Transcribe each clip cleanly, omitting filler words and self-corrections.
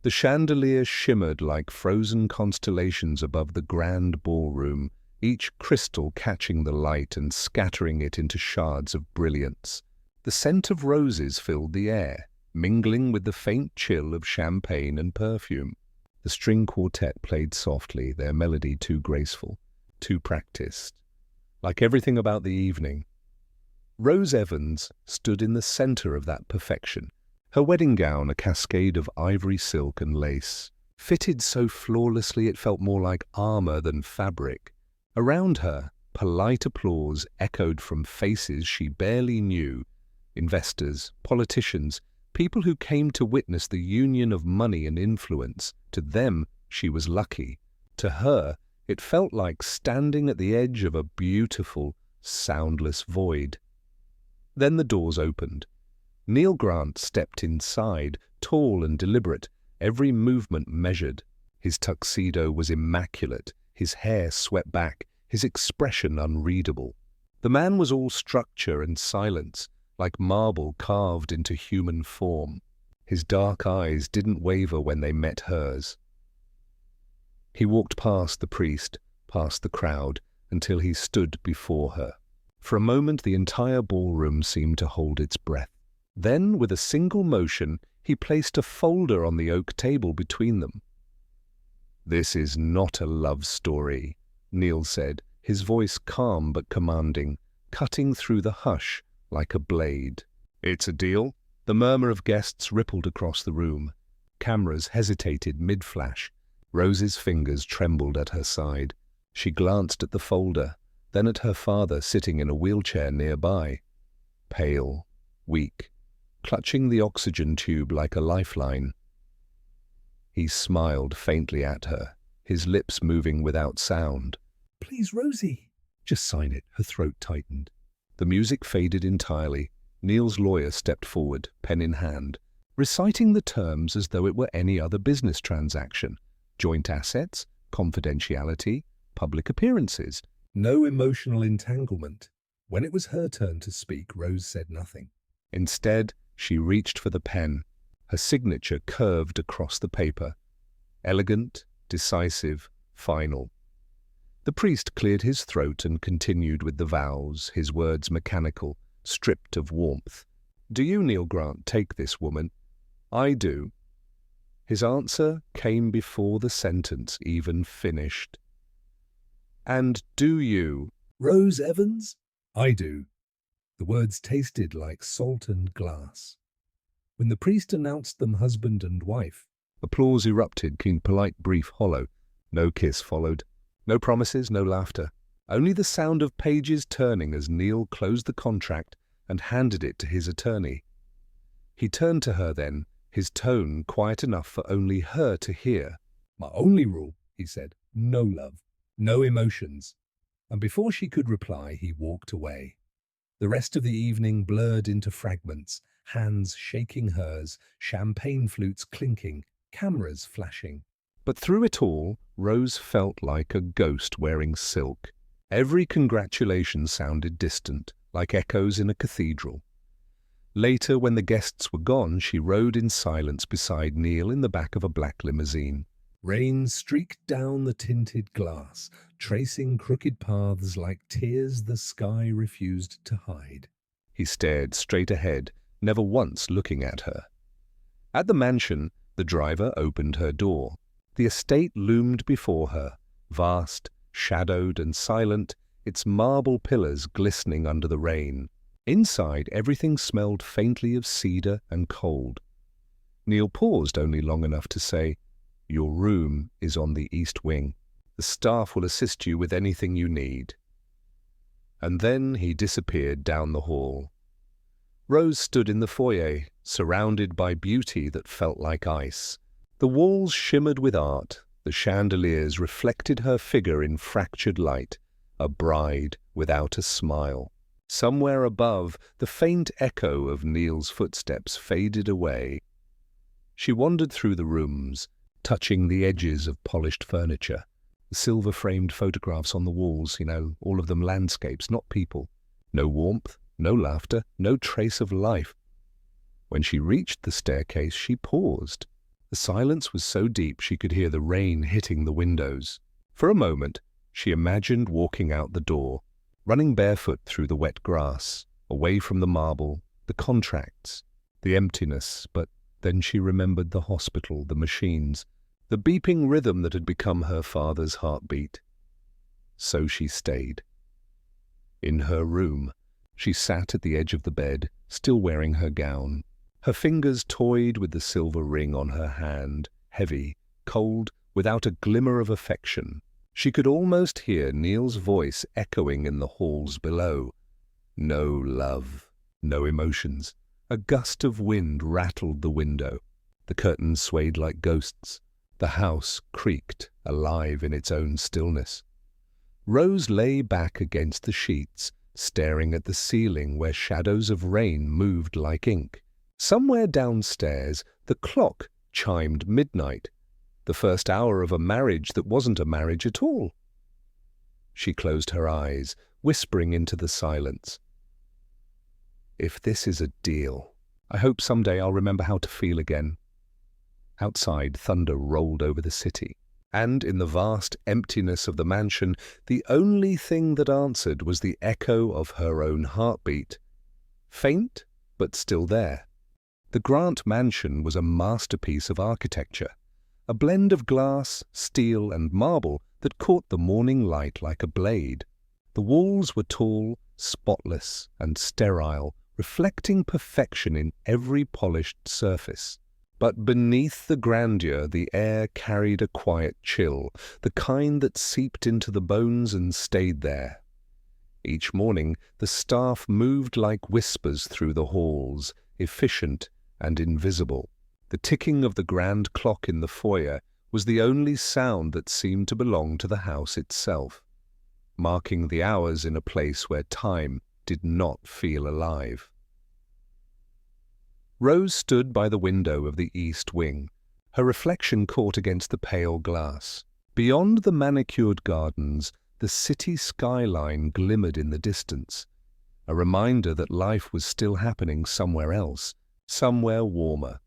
The chandelier shimmered like frozen constellations above the grand ballroom, each crystal catching the light and scattering it into shards of brilliance. The scent of roses filled the air, mingling with the faint chill of champagne and perfume. The string quartet played softly, their melody too graceful, too practiced. Like everything about the evening, Rose Evans stood in the center of that perfection, her wedding gown a cascade of ivory silk and lace, fitted so flawlessly it felt more like armor than fabric. Around her, polite applause echoed from faces she barely knew, investors, politicians, people who came to witness the union of money and influence. To them, she was lucky. To her, it felt like standing at the edge of a beautiful, soundless void. Then the doors opened. Neil Grant stepped inside, tall and deliberate, every movement measured. His tuxedo was immaculate, his hair swept back, his expression unreadable. The man was all structure and silence, like marble carved into human form. His dark eyes didn't waver when they met hers. He walked past the priest, past the crowd, until he stood before her. For a moment the entire ballroom seemed to hold its breath. Then, with a single motion, he placed a folder on the oak table between them. "This is not a love story," Neil said, his voice calm but commanding, cutting through the hush like a blade. "It's a deal." The murmur of guests rippled across the room. Cameras hesitated mid-flash. Rose's fingers trembled at her side. She glanced at the folder, then at her father sitting in a wheelchair nearby. Pale, weak, clutching the oxygen tube like a lifeline. He smiled faintly at her, his lips moving without sound. "Please, Rosie." "Just sign it." Her throat tightened. The music faded entirely. Neil's lawyer stepped forward, pen in hand, reciting the terms as though it were any other business transaction. Joint assets, confidentiality, public appearances. No emotional entanglement. When it was her turn to speak, Rose said nothing. Instead, she reached for the pen. Her signature curved across the paper. Elegant, decisive, final. The priest cleared his throat and continued with the vows, his words mechanical, stripped of warmth. "Do you, Neil Grant, take this woman?" "I do." His answer came before the sentence even finished. "And do you?" "Rose Evans?" "I do." The words tasted like salt and glass. When the priest announced them husband and wife, applause erupted in polite brief hollow. No kiss followed. No promises, no laughter. Only the sound of pages turning as Neil closed the contract and handed it to his attorney. He turned to her then, his tone quiet enough for only her to hear. "My only rule," he said, "no love, no emotions." And before she could reply, he walked away. The rest of the evening blurred into fragments, hands shaking hers, champagne flutes clinking, cameras flashing. But through it all, Rose felt like a ghost wearing silk. Every congratulation sounded distant, like echoes in a cathedral. Later, when the guests were gone, she rode in silence beside Neil in the back of a black limousine. Rain streaked down the tinted glass, tracing crooked paths like tears the sky refused to hide. He stared straight ahead, never once looking at her. At the mansion, the driver opened her door. The estate loomed before her, vast, shadowed and silent, its marble pillars glistening under the rain. Inside, everything smelled faintly of cedar and cold. Neil paused only long enough to say, "Your room is on the east wing. The staff will assist you with anything you need." And then he disappeared down the hall. Rose stood in the foyer, surrounded by beauty that felt like ice. The walls shimmered with art, the chandeliers reflected her figure in fractured light, a bride without a smile. Somewhere above, the faint echo of Neil's footsteps faded away. She wandered through the rooms, touching the edges of polished furniture, the silver-framed photographs on the walls, all of them landscapes, not people. No warmth, no laughter, no trace of life. When she reached the staircase, she paused. The silence was so deep she could hear the rain hitting the windows. For a moment, she imagined walking out the door, running barefoot through the wet grass, away from the marble, the contracts, the emptiness, but then she remembered the hospital, the machines, the beeping rhythm that had become her father's heartbeat. So she stayed. In her room, she sat at the edge of the bed, still wearing her gown. Her fingers toyed with the silver ring on her hand, heavy, cold, without a glimmer of affection. She could almost hear Neil's voice echoing in the halls below. No love, no emotions. A gust of wind rattled the window. The curtains swayed like ghosts. The house creaked, alive in its own stillness. Rose lay back against the sheets, staring at the ceiling where shadows of rain moved like ink. Somewhere downstairs, the clock chimed midnight, the first hour of a marriage that wasn't a marriage at all. She closed her eyes, whispering into the silence. If this is a deal, I hope someday I'll remember how to feel again. Outside, thunder rolled over the city, and in the vast emptiness of the mansion, the only thing that answered was the echo of her own heartbeat. Faint, but still there. The Grant mansion was a masterpiece of architecture, a blend of glass, steel, and marble that caught the morning light like a blade. The walls were tall, spotless, and sterile, reflecting perfection in every polished surface. But beneath the grandeur, the air carried a quiet chill, the kind that seeped into the bones and stayed there. Each morning, the staff moved like whispers through the halls, efficient and invisible. The ticking of the grand clock in the foyer was the only sound that seemed to belong to the house itself, marking the hours in a place where time did not feel alive. Rose stood by the window of the east wing, her reflection caught against the pale glass. Beyond the manicured gardens, the city skyline glimmered in the distance, a reminder that life was still happening somewhere else, somewhere warmer.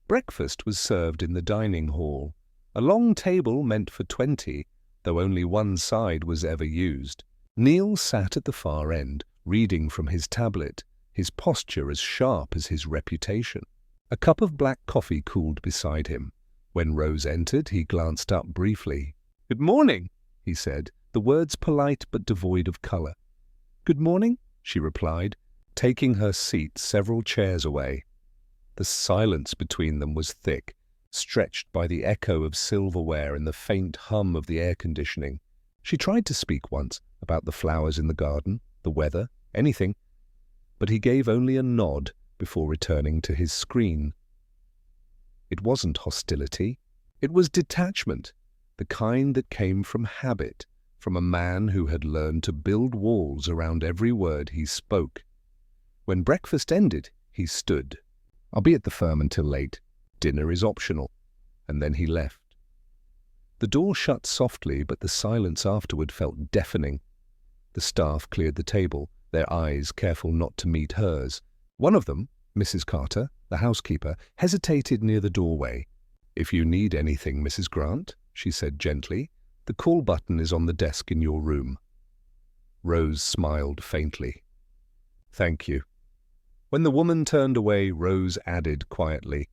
Breakfast was served in the dining hall, a long table meant for 20, though only one side was ever used. Neil sat at the far end, reading from his tablet, his posture as sharp as his reputation. A cup of black coffee cooled beside him. When Rose entered, he glanced up briefly. "Good morning," he said, the words polite but devoid of color. "Good morning," she replied, taking her seat several chairs away. The silence between them was thick, stretched by the echo of silverware and the faint hum of the air conditioning. She tried to speak once about the flowers in the garden, the weather, anything, but he gave only a nod before returning to his screen. It wasn't hostility. It was detachment, the kind that came from habit, from a man who had learned to build walls around every word he spoke. When breakfast ended, he stood. "I'll be at the firm until late. Dinner is optional." And then he left. The door shut softly, but the silence afterward felt deafening. The staff cleared the table, their eyes careful not to meet hers. One of them, Mrs. Carter, the housekeeper, hesitated near the doorway. "If you need anything, Mrs. Grant," she said gently, "the call button is on the desk in your room." Rose smiled faintly. "Thank you." When the woman turned away, Rose added quietly,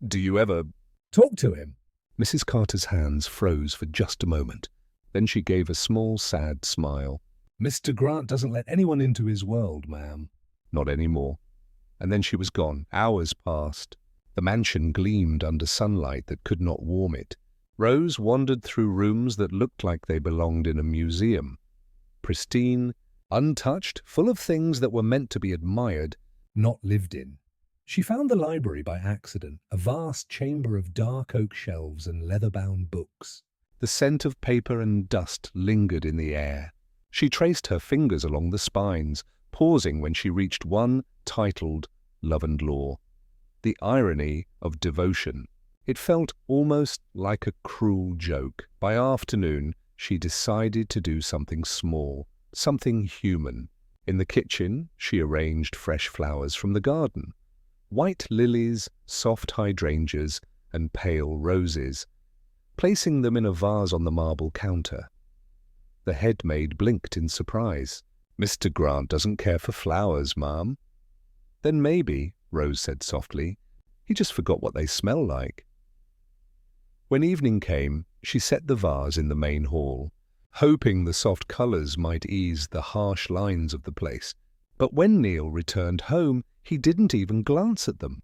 "Do you ever talk to him?" Mrs. Carter's hands froze for just a moment. Then she gave a small, sad smile. "Mr. Grant doesn't let anyone into his world, ma'am." "Not anymore." And then she was gone. Hours passed. The mansion gleamed under sunlight that could not warm it. Rose wandered through rooms that looked like they belonged in a museum. Pristine, untouched, full of things that were meant to be admired, not lived in. She found the library by accident, a vast chamber of dark oak shelves and leather-bound books. The scent of paper and dust lingered in the air. She traced her fingers along the spines, pausing when she reached one titled Love and Law. The irony of devotion. It felt almost like a cruel joke. By afternoon, she decided to do something small, something human. In the kitchen, she arranged fresh flowers from the garden. White lilies, soft hydrangeas, and pale roses, placing them in a vase on the marble counter. The head maid blinked in surprise. "Mr. Grant doesn't care for flowers, ma'am." "Then maybe," Rose said softly, "he just forgot what they smell like." When evening came, she set the vase in the main hall, hoping the soft colors might ease the harsh lines of the place. But when Neil returned home, he didn't even glance at them.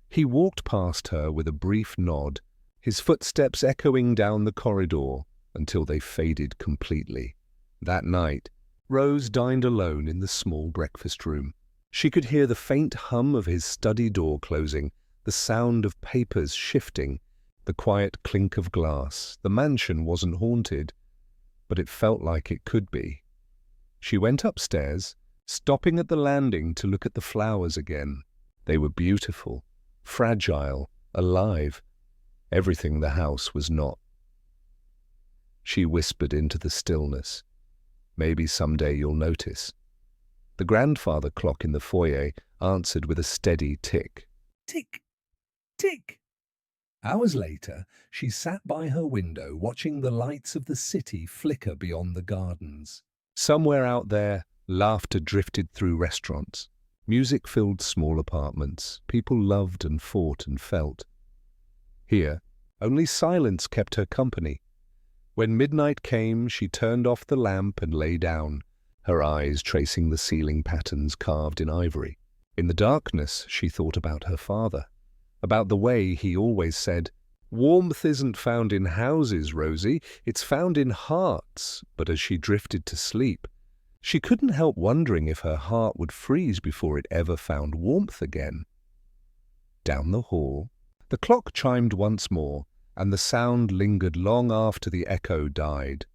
He walked past her with a brief nod, his footsteps echoing down the corridor until they faded completely. That night, Rose dined alone in the small breakfast room. She could hear the faint hum of his study door closing, the sound of papers shifting, the quiet clink of glass. The mansion wasn't haunted, but it felt like it could be. She went upstairs, stopping at the landing to look at the flowers again. They were beautiful, fragile, alive, everything the house was not. She whispered into the stillness, "Maybe someday you'll notice." The grandfather clock in the foyer answered with a steady tick. Tick, tick. Hours later, she sat by her window watching the lights of the city flicker beyond the gardens. Somewhere out there, laughter drifted through restaurants. Music filled small apartments. People loved and fought and felt. Here, only silence kept her company. When midnight came, she turned off the lamp and lay down, her eyes tracing the ceiling patterns carved in ivory. In the darkness, she thought about her father, about the way he always said, "Warmth isn't found in houses, Rosie, it's found in hearts." But as she drifted to sleep, she couldn't help wondering if her heart would freeze before it ever found warmth again. Down the hall, the clock chimed once more, and the sound lingered long after the echo died.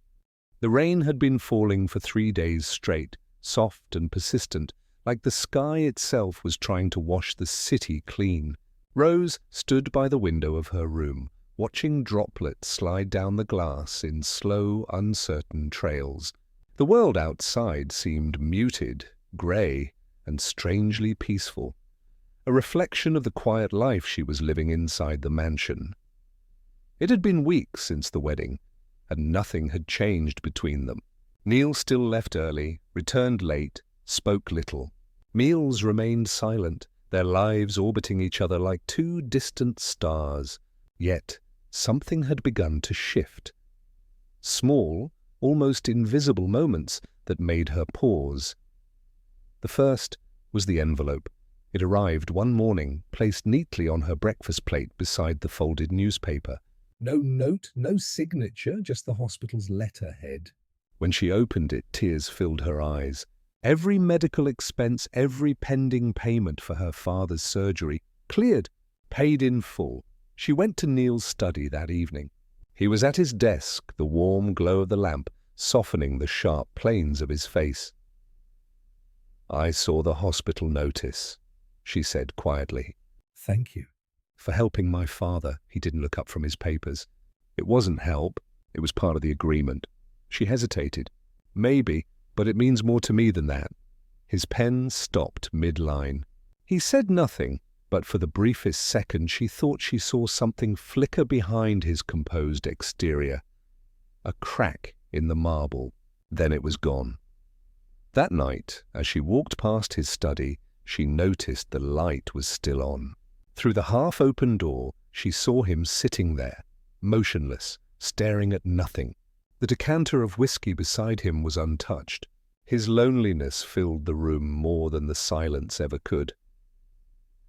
The rain had been falling for 3 days straight, soft and persistent, like the sky itself was trying to wash the city clean. Rose stood by the window of her room, watching droplets slide down the glass in slow, uncertain trails. The world outside seemed muted, grey, and strangely peaceful, a reflection of the quiet life she was living inside the mansion. It had been weeks since the wedding, and nothing had changed between them. Neil still left early, returned late, spoke little. Meals remained silent, their lives orbiting each other like two distant stars. Yet something had begun to shift. Small, almost invisible moments that made her pause. The first was the envelope. It arrived one morning, placed neatly on her breakfast plate beside the folded newspaper. No note, no signature, just the hospital's letterhead. When she opened it, tears filled her eyes. Every medical expense, every pending payment for her father's surgery, cleared, paid in full. She went to Neil's study that evening. He was at his desk, the warm glow of the lamp softening the sharp planes of his face. "I saw the hospital notice," she said quietly. "Thank you for helping my father." He didn't look up from his papers. "It wasn't help. It was part of the agreement." She hesitated. "Maybe, but it means more to me than that." His pen stopped mid-line. He said nothing, but for the briefest second she thought she saw something flicker behind his composed exterior. A crack in the marble. Then it was gone. That night, as she walked past his study, she noticed the light was still on. Through the half-open door, she saw him sitting there, motionless, staring at nothing. The decanter of whiskey beside him was untouched. His loneliness filled the room more than the silence ever could.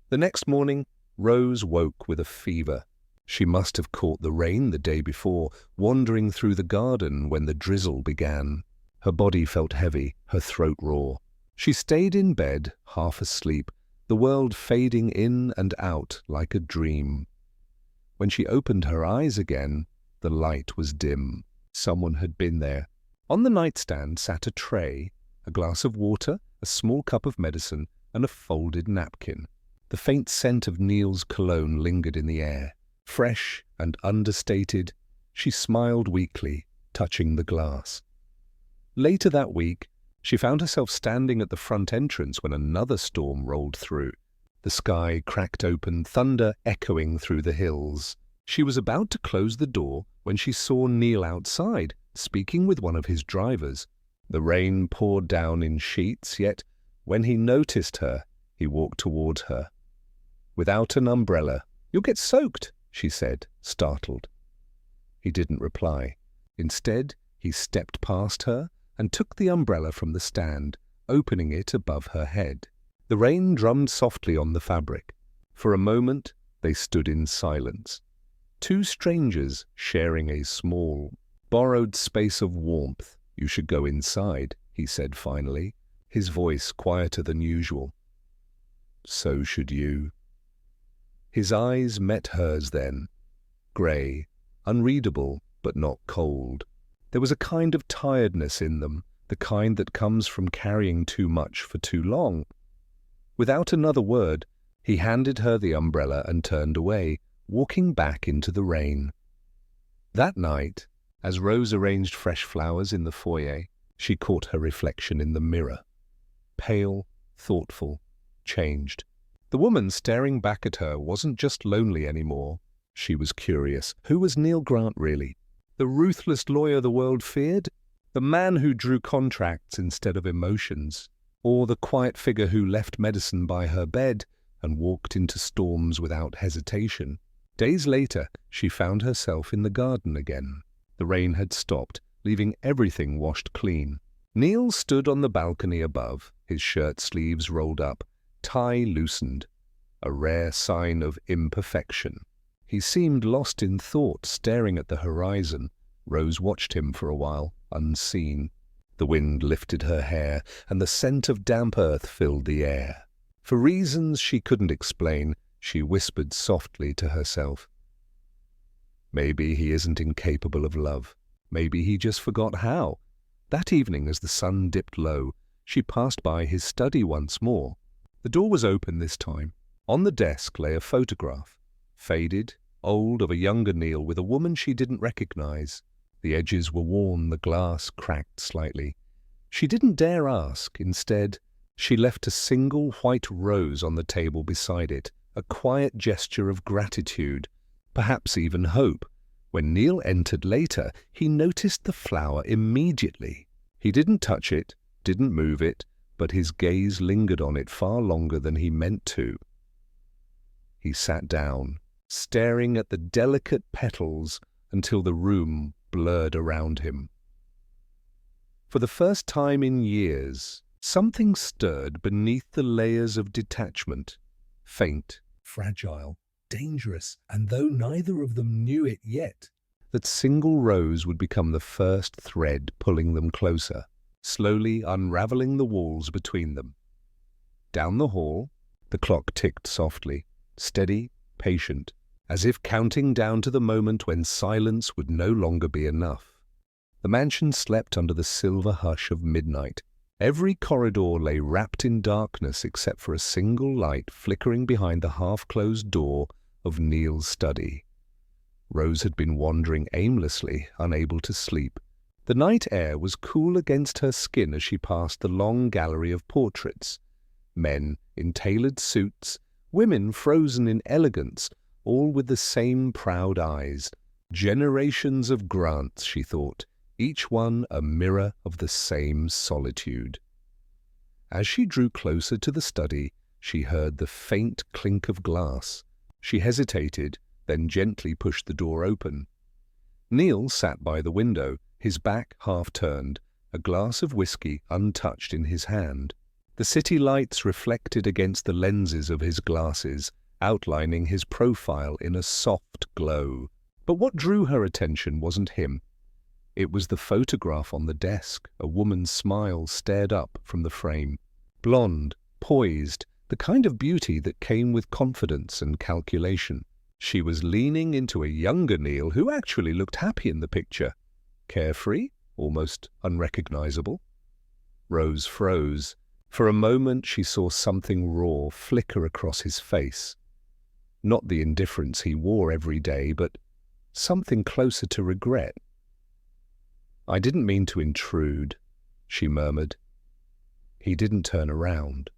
The next morning, Rose woke with a fever. She must have caught the rain the day before, wandering through the garden when the drizzle began. Her body felt heavy, her throat raw. She stayed in bed, half asleep, the world fading in and out like a dream. When she opened her eyes again, the light was dim. Someone had been there. On the nightstand sat a tray, a glass of water, a small cup of medicine, and a folded napkin. The faint scent of Neil's cologne lingered in the air. Fresh and understated, she smiled weakly, touching the glass. Later that week, she found herself standing at the front entrance when another storm rolled through. The sky cracked open, thunder echoing through the hills. She was about to close the door when she saw Neil outside, speaking with one of his drivers. The rain poured down in sheets, yet when he noticed her, he walked towards her. "Without an umbrella, you'll get soaked," she said, startled. He didn't reply. Instead, he stepped past her and took the umbrella from the stand, opening it above her head. The rain drummed softly on the fabric. For a moment, they stood in silence. Two strangers sharing a small, borrowed space of warmth. "You should go inside," he said finally, his voice quieter than usual. "So should you." His eyes met hers then, grey, unreadable but not cold. There was a kind of tiredness in them, the kind that comes from carrying too much for too long. Without another word, he handed her the umbrella and turned away, walking back into the rain. That night, as Rose arranged fresh flowers in the foyer, she caught her reflection in the mirror. Pale, thoughtful, changed. The woman staring back at her wasn't just lonely anymore. She was curious. Who was Neil Grant really? The ruthless lawyer the world feared? The man who drew contracts instead of emotions? Or the quiet figure who left medicine by her bed and walked into storms without hesitation? Days later, she found herself in the garden again. The rain had stopped, leaving everything washed clean. Neil stood on the balcony above, his shirt sleeves rolled up, tie loosened, a rare sign of imperfection. He seemed lost in thought, staring at the horizon. Rose watched him for a while, unseen. The wind lifted her hair, and the scent of damp earth filled the air. For reasons she couldn't explain, she whispered softly to herself. Maybe he isn't incapable of love. Maybe he just forgot how. That evening, as the sun dipped low, she passed by his study once more. The door was open this time. On the desk lay a photograph, faded, old, of a younger Neil with a woman she didn't recognize. The edges were worn, the glass cracked slightly. She didn't dare ask. Instead, she left a single white rose on the table beside it, a quiet gesture of gratitude, perhaps even hope. When Neil entered later, he noticed the flower immediately. He didn't touch it, didn't move it, but his gaze lingered on it far longer than he meant to. He sat down, staring at the delicate petals until the room blurred around him. For the first time in years, something stirred beneath the layers of detachment, faint, fragile, dangerous, and though neither of them knew it yet, that single rose would become the first thread pulling them closer, slowly unraveling the walls between them. Down the hall, the clock ticked softly, steady, patient, as if counting down to the moment when silence would no longer be enough. The mansion slept under the silver hush of midnight. Every corridor lay wrapped in darkness except for a single light flickering behind the half-closed door of Neil's study. Rose had been wandering aimlessly, unable to sleep. The night air was cool against her skin as she passed the long gallery of portraits. Men in tailored suits, women frozen in elegance, all with the same proud eyes. Generations of Grants, she thought, each one a mirror of the same solitude. As she drew closer to the study, she heard the faint clink of glass. She hesitated, then gently pushed the door open. Neil sat by the window, his back half-turned, a glass of whiskey untouched in his hand. The city lights reflected against the lenses of his glasses, outlining his profile in a soft glow. But what drew her attention wasn't him. It was the photograph on the desk. A woman's smile stared up from the frame. Blonde, poised, the kind of beauty that came with confidence and calculation. She was leaning into a younger Neil who actually looked happy in the picture. Carefree, almost unrecognizable. Rose froze. For a moment she saw something raw flicker across his face. Not the indifference he wore every day, but something closer to regret. "I didn't mean to intrude," she murmured. He didn't turn around.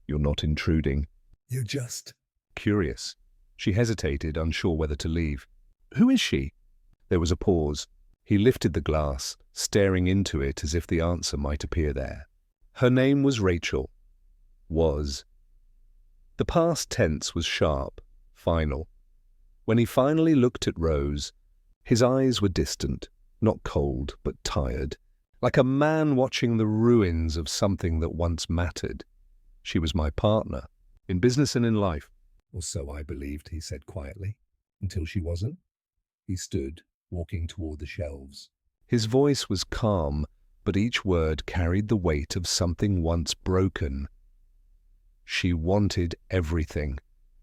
"You're not intruding." You're just... Curious. She hesitated, unsure whether to leave. Who is she? There was a pause. He lifted the glass, staring into it as if the answer might appear there. Her name was Rachel. Was. The past tense was sharp, final. When he finally looked at Rose, his eyes were distant, not cold, but tired, like a man watching the ruins of something that once mattered. She was my partner, in business and in life. Or so I believed, he said quietly. Until she wasn't. He stood, walking toward the shelves. His voice was calm, but each word carried the weight of something once broken. She wanted everything,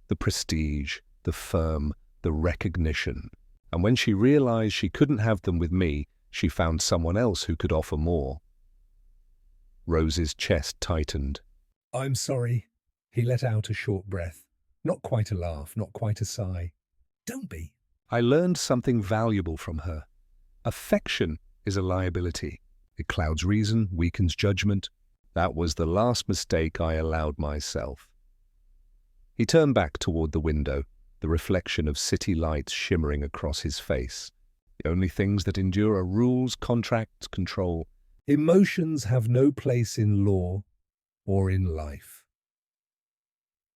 the prestige, the firm, the recognition. And when she realized she couldn't have them with me, she found someone else who could offer more. Rose's chest tightened. I'm sorry. He let out a short breath. Not quite a laugh, not quite a sigh. Don't be. I learned something valuable from her. Affection is a liability. It clouds reason, weakens judgment. That was the last mistake I allowed myself. He turned back toward the window, the reflection of city lights shimmering across his face. The only things that endure are rules, contracts, control. Emotions have no place in law or in life.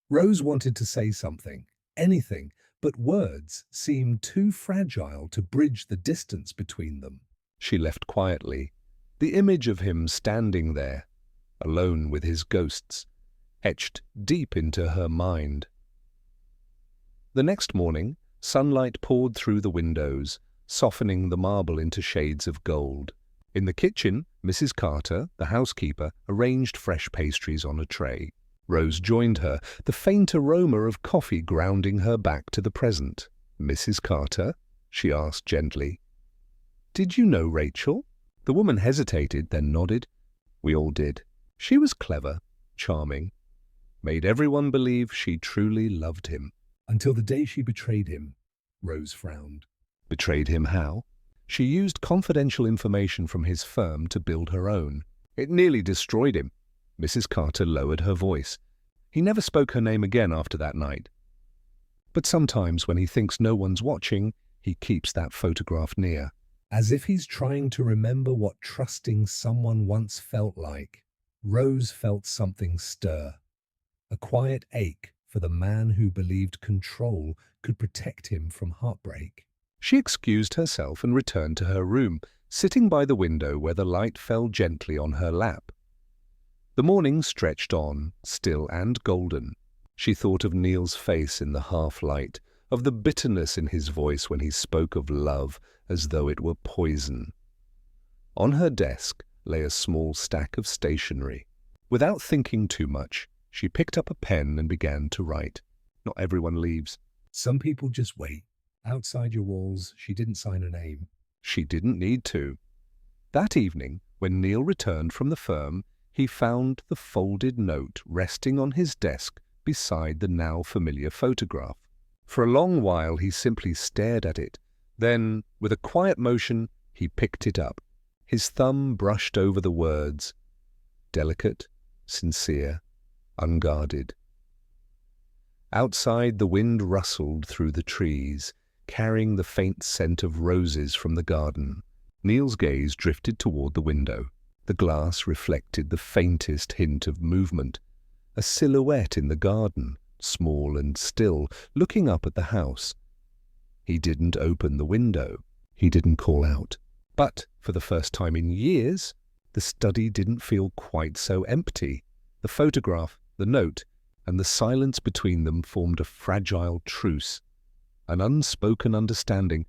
Rose wanted to say something, anything, but words seemed too fragile to bridge the distance between them. She left quietly, the image of him standing there, alone with his ghosts, etched deep into her mind. The next morning, sunlight poured through the windows, softening the marble into shades of gold. In the kitchen, Mrs. Carter, the housekeeper, arranged fresh pastries on a tray. Rose joined her, the faint aroma of coffee grounding her back to the present. "Mrs. Carter?" she asked gently. "Did you know Rachel?" The woman hesitated, then nodded. We all did. She was clever, charming, made everyone believe she truly loved him. Until the day she betrayed him, Rose frowned. Betrayed him how? She used confidential information from his firm to build her own. It nearly destroyed him. Mrs. Carter lowered her voice. He never spoke her name again after that night. But sometimes when he thinks no one's watching, he keeps that photograph near. As if he's trying to remember what trusting someone once felt like. Rose felt something stir. A quiet ache for the man who believed control could protect him from heartbreak. She excused herself and returned to her room, sitting by the window where the light fell gently on her lap. The morning stretched on, still and golden. She thought of Neil's face in the half-light, of the bitterness in his voice when he spoke of love as though it were poison. On her desk lay a small stack of stationery. Without thinking too much, she picked up a pen and began to write. Not everyone leaves. Some people just wait. Outside your walls, she didn't sign her name. She didn't need to. That evening, when Neil returned from the firm, he found the folded note resting on his desk beside the now familiar photograph. For a long while he simply stared at it. Then, with a quiet motion, he picked it up. His thumb brushed over the words, delicate, sincere, unguarded. Outside, the wind rustled through the trees, carrying the faint scent of roses from the garden. Neil's gaze drifted toward the window. The glass reflected the faintest hint of movement. A silhouette in the garden, small and still, looking up at the house. He didn't open the window. He didn't call out. But, for the first time in years, the study didn't feel quite so empty. The photograph, the note, and the silence between them formed a fragile truce, an unspoken understanding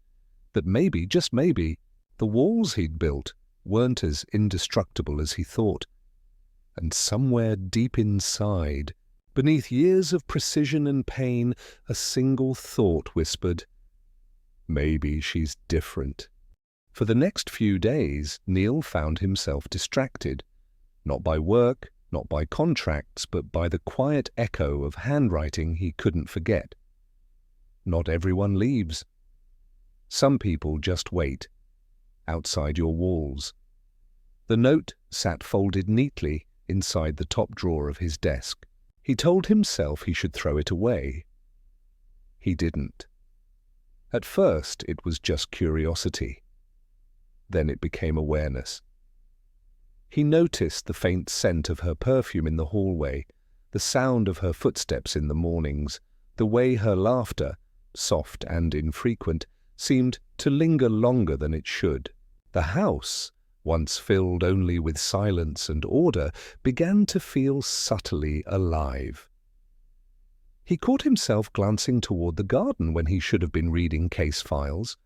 that maybe, just maybe, the walls he'd built weren't as indestructible as he thought. And somewhere deep inside, beneath years of precision and pain, a single thought whispered, maybe she's different. For the next few days, Neil found himself distracted, not by work, not by contracts, but by the quiet echo of handwriting he couldn't forget. Not everyone leaves. Some people just wait, outside your walls. The note sat folded neatly inside the top drawer of his desk. He told himself he should throw it away. He didn't. At first, it was just curiosity. Then it became awareness. He noticed the faint scent of her perfume in the hallway, the sound of her footsteps in the mornings, the way her laughter, soft and infrequent, seemed to linger longer than it should. The house, once filled only with silence and order, began to feel subtly alive. He caught himself glancing toward the garden when he should have been reading case files.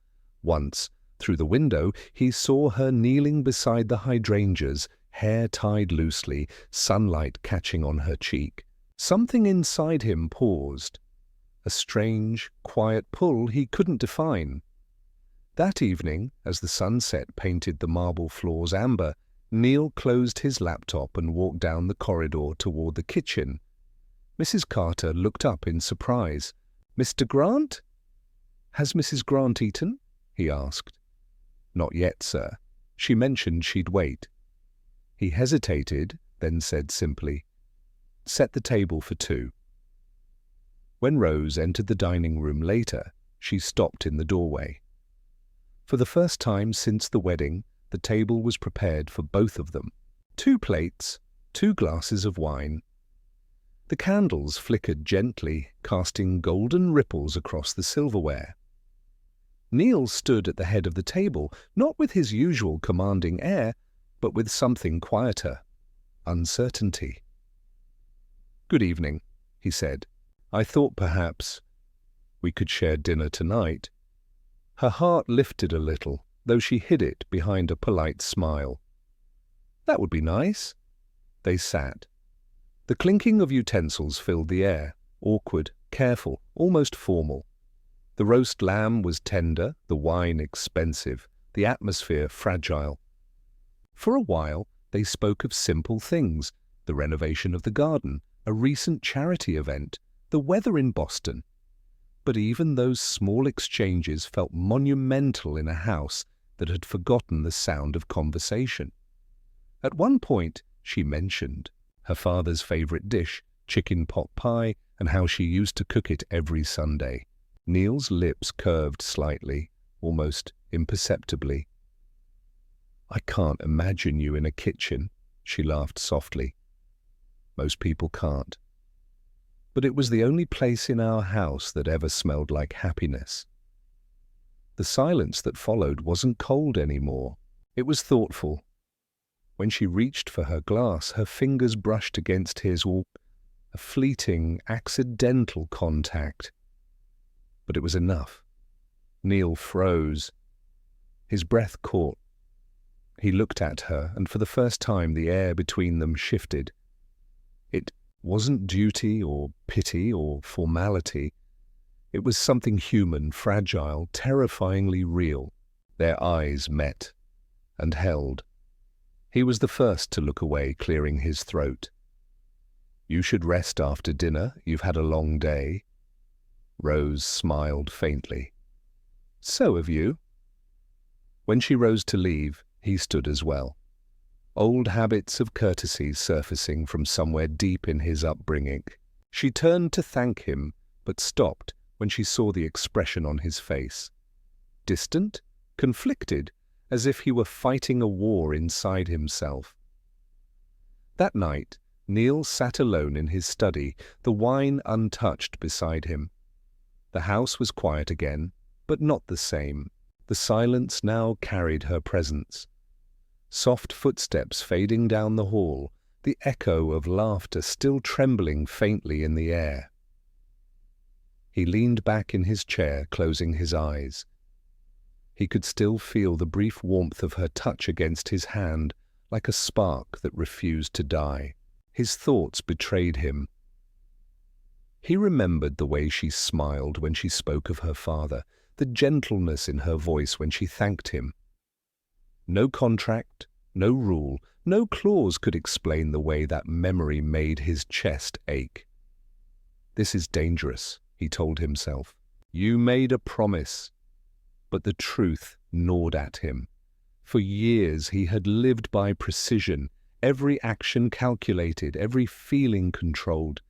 Once, through the window, he saw her kneeling beside the hydrangeas, hair tied loosely, sunlight catching on her cheek. Something inside him paused. A strange, quiet pull he couldn't define. That evening, as the sunset painted the marble floors amber, Neil closed his laptop and walked down the corridor toward the kitchen. Mrs. Carter looked up in surprise. "Mr. Grant? Has Mrs. Grant eaten?" he asked. "Not yet, sir. She mentioned she'd wait." He hesitated, then said simply, "Set the table for two." When Rose entered the dining room later, she stopped in the doorway. For the first time since the wedding, the table was prepared for both of them. 2 plates, 2 glasses of wine. The candles flickered gently, casting golden ripples across the silverware. Neil stood at the head of the table, not with his usual commanding air, but with something quieter, uncertainty. "Good evening," he said. "I thought perhaps we could share dinner tonight." Her heart lifted a little, though she hid it behind a polite smile. "That would be nice." They sat. The clinking of utensils filled the air, awkward, careful, almost formal. The roast lamb was tender, the wine expensive, the atmosphere fragile. For a while, they spoke of simple things: the renovation of the garden, a recent charity event, the weather in Boston. But even those small exchanges felt monumental in a house that had forgotten the sound of conversation. At one point, she mentioned her father's favorite dish, chicken pot pie, and how she used to cook it every Sunday. Neil's lips curved slightly, almost imperceptibly. "I can't imagine you in a kitchen," she laughed softly. "Most people can't." But it was the only place in our house that ever smelled like happiness. The silence that followed wasn't cold anymore. It was thoughtful. When she reached for her glass, her fingers brushed against his, a fleeting, accidental contact. But it was enough. Neil froze. His breath caught. He looked at her, and for the first time the air between them shifted. It wasn't duty or pity or formality. It was something human, fragile, terrifyingly real. Their eyes met and held. He was the first to look away, clearing his throat. "You should rest after dinner. You've had a long day." Rose smiled faintly. "So have you." When she rose to leave, he stood as well. Old habits of courtesy surfacing from somewhere deep in his upbringing. She turned to thank him, but stopped when she saw the expression on his face. Distant, conflicted, as if he were fighting a war inside himself. That night, Neil sat alone in his study, the wine untouched beside him. The house was quiet again, but not the same. The silence now carried her presence. Soft footsteps fading down the hall, the echo of laughter still trembling faintly in the air. He leaned back in his chair, closing his eyes. He could still feel the brief warmth of her touch against his hand, like a spark that refused to die. His thoughts betrayed him. He remembered the way she smiled when she spoke of her father, the gentleness in her voice when she thanked him. No contract, no rule, no clause could explain the way that memory made his chest ache. "This is dangerous," he told himself. "You made a promise." But the truth gnawed at him. For years he had lived by precision, every action calculated, every feeling controlled.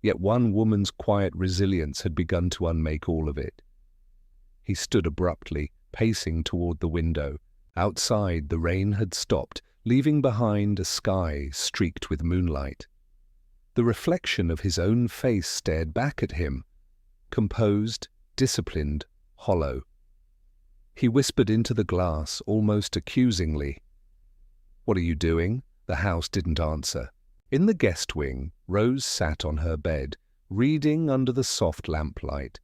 Yet one woman's quiet resilience had begun to unmake all of it. He stood abruptly, pacing toward the window. Outside, the rain had stopped, leaving behind a sky streaked with moonlight. The reflection of his own face stared back at him, composed, disciplined, hollow. He whispered into the glass, almost accusingly. "What are you doing?" The house didn't answer. In the guest wing, Rose sat on her bed, reading under the soft lamplight.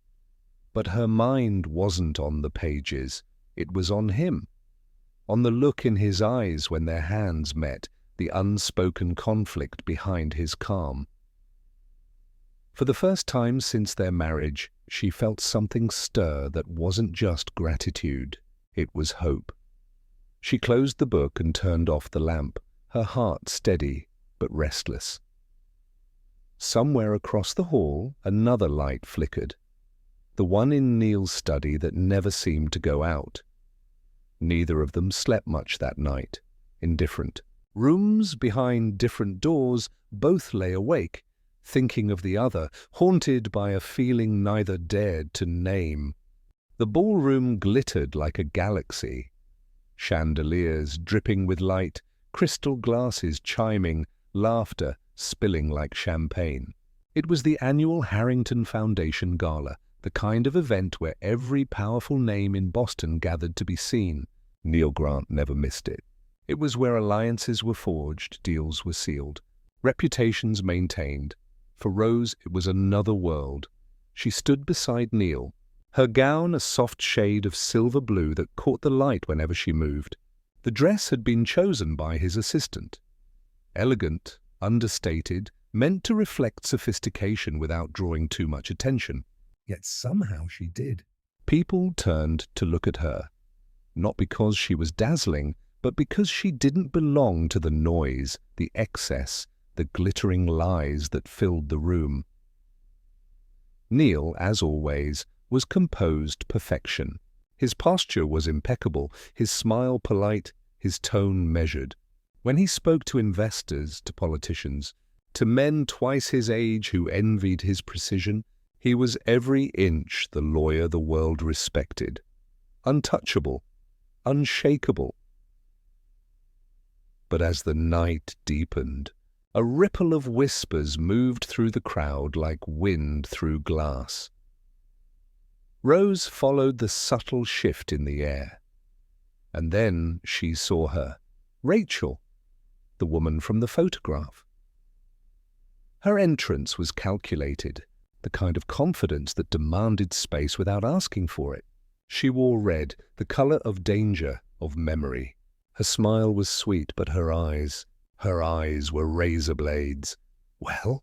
But her mind wasn't on the pages. It was on him. On the look in his eyes when their hands met, the unspoken conflict behind his calm. For the first time since their marriage, she felt something stir that wasn't just gratitude, it was hope. She closed the book and turned off the lamp, her heart steady but restless. Somewhere across the hall, another light flickered, the one in Neil's study that never seemed to go out. Neither of them slept much that night, indifferent. Rooms behind different doors, both lay awake, thinking of the other, haunted by a feeling neither dared to name. The ballroom glittered like a galaxy. Chandeliers dripping with light, crystal glasses chiming, laughter spilling like champagne. It was the annual Harrington Foundation Gala, the kind of event where every powerful name in Boston gathered to be seen. Neil Grant never missed it. It was where alliances were forged, deals were sealed, reputations maintained. For Rose, it was another world. She stood beside Neil, her gown a soft shade of silver blue that caught the light whenever she moved. The dress had been chosen by his assistant. Elegant, understated, meant to reflect sophistication without drawing too much attention. Yet somehow she did. People turned to look at her, not because she was dazzling, but because she didn't belong to the noise, the excess, the glittering lies that filled the room. Neil, as always, was composed perfection. His posture was impeccable, his smile polite, his tone measured. When he spoke to investors, to politicians, to men twice his age who envied his precision, he was every inch the lawyer the world respected. Untouchable, unshakable. But as the night deepened, a ripple of whispers moved through the crowd like wind through glass. Rose followed the subtle shift in the air. And then she saw her, Rachel, the woman from the photograph. Her entrance was calculated, the kind of confidence that demanded space without asking for it. She wore red, the color of danger, of memory. Her smile was sweet, but her eyes were razor blades. "Well,"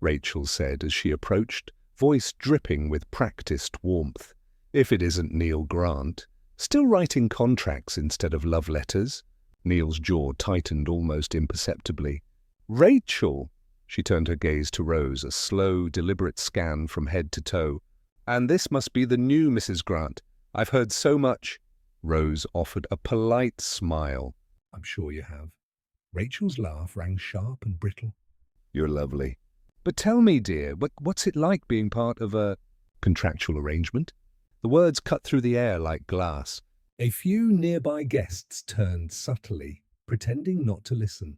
Rachel said as she approached, voice dripping with practiced warmth. "If it isn't Neil Grant, still writing contracts instead of love letters?" Neil's jaw tightened almost imperceptibly. "Rachel!" She turned her gaze to Rose, a slow, deliberate scan from head to toe. "And this must be the new Mrs. Grant. I've heard so much." Rose offered a polite smile. "I'm sure you have." Rachel's laugh rang sharp and brittle. "You're lovely. But tell me, dear, what's it like being part of a contractual arrangement?" The words cut through the air like glass. A few nearby guests turned subtly, pretending not to listen.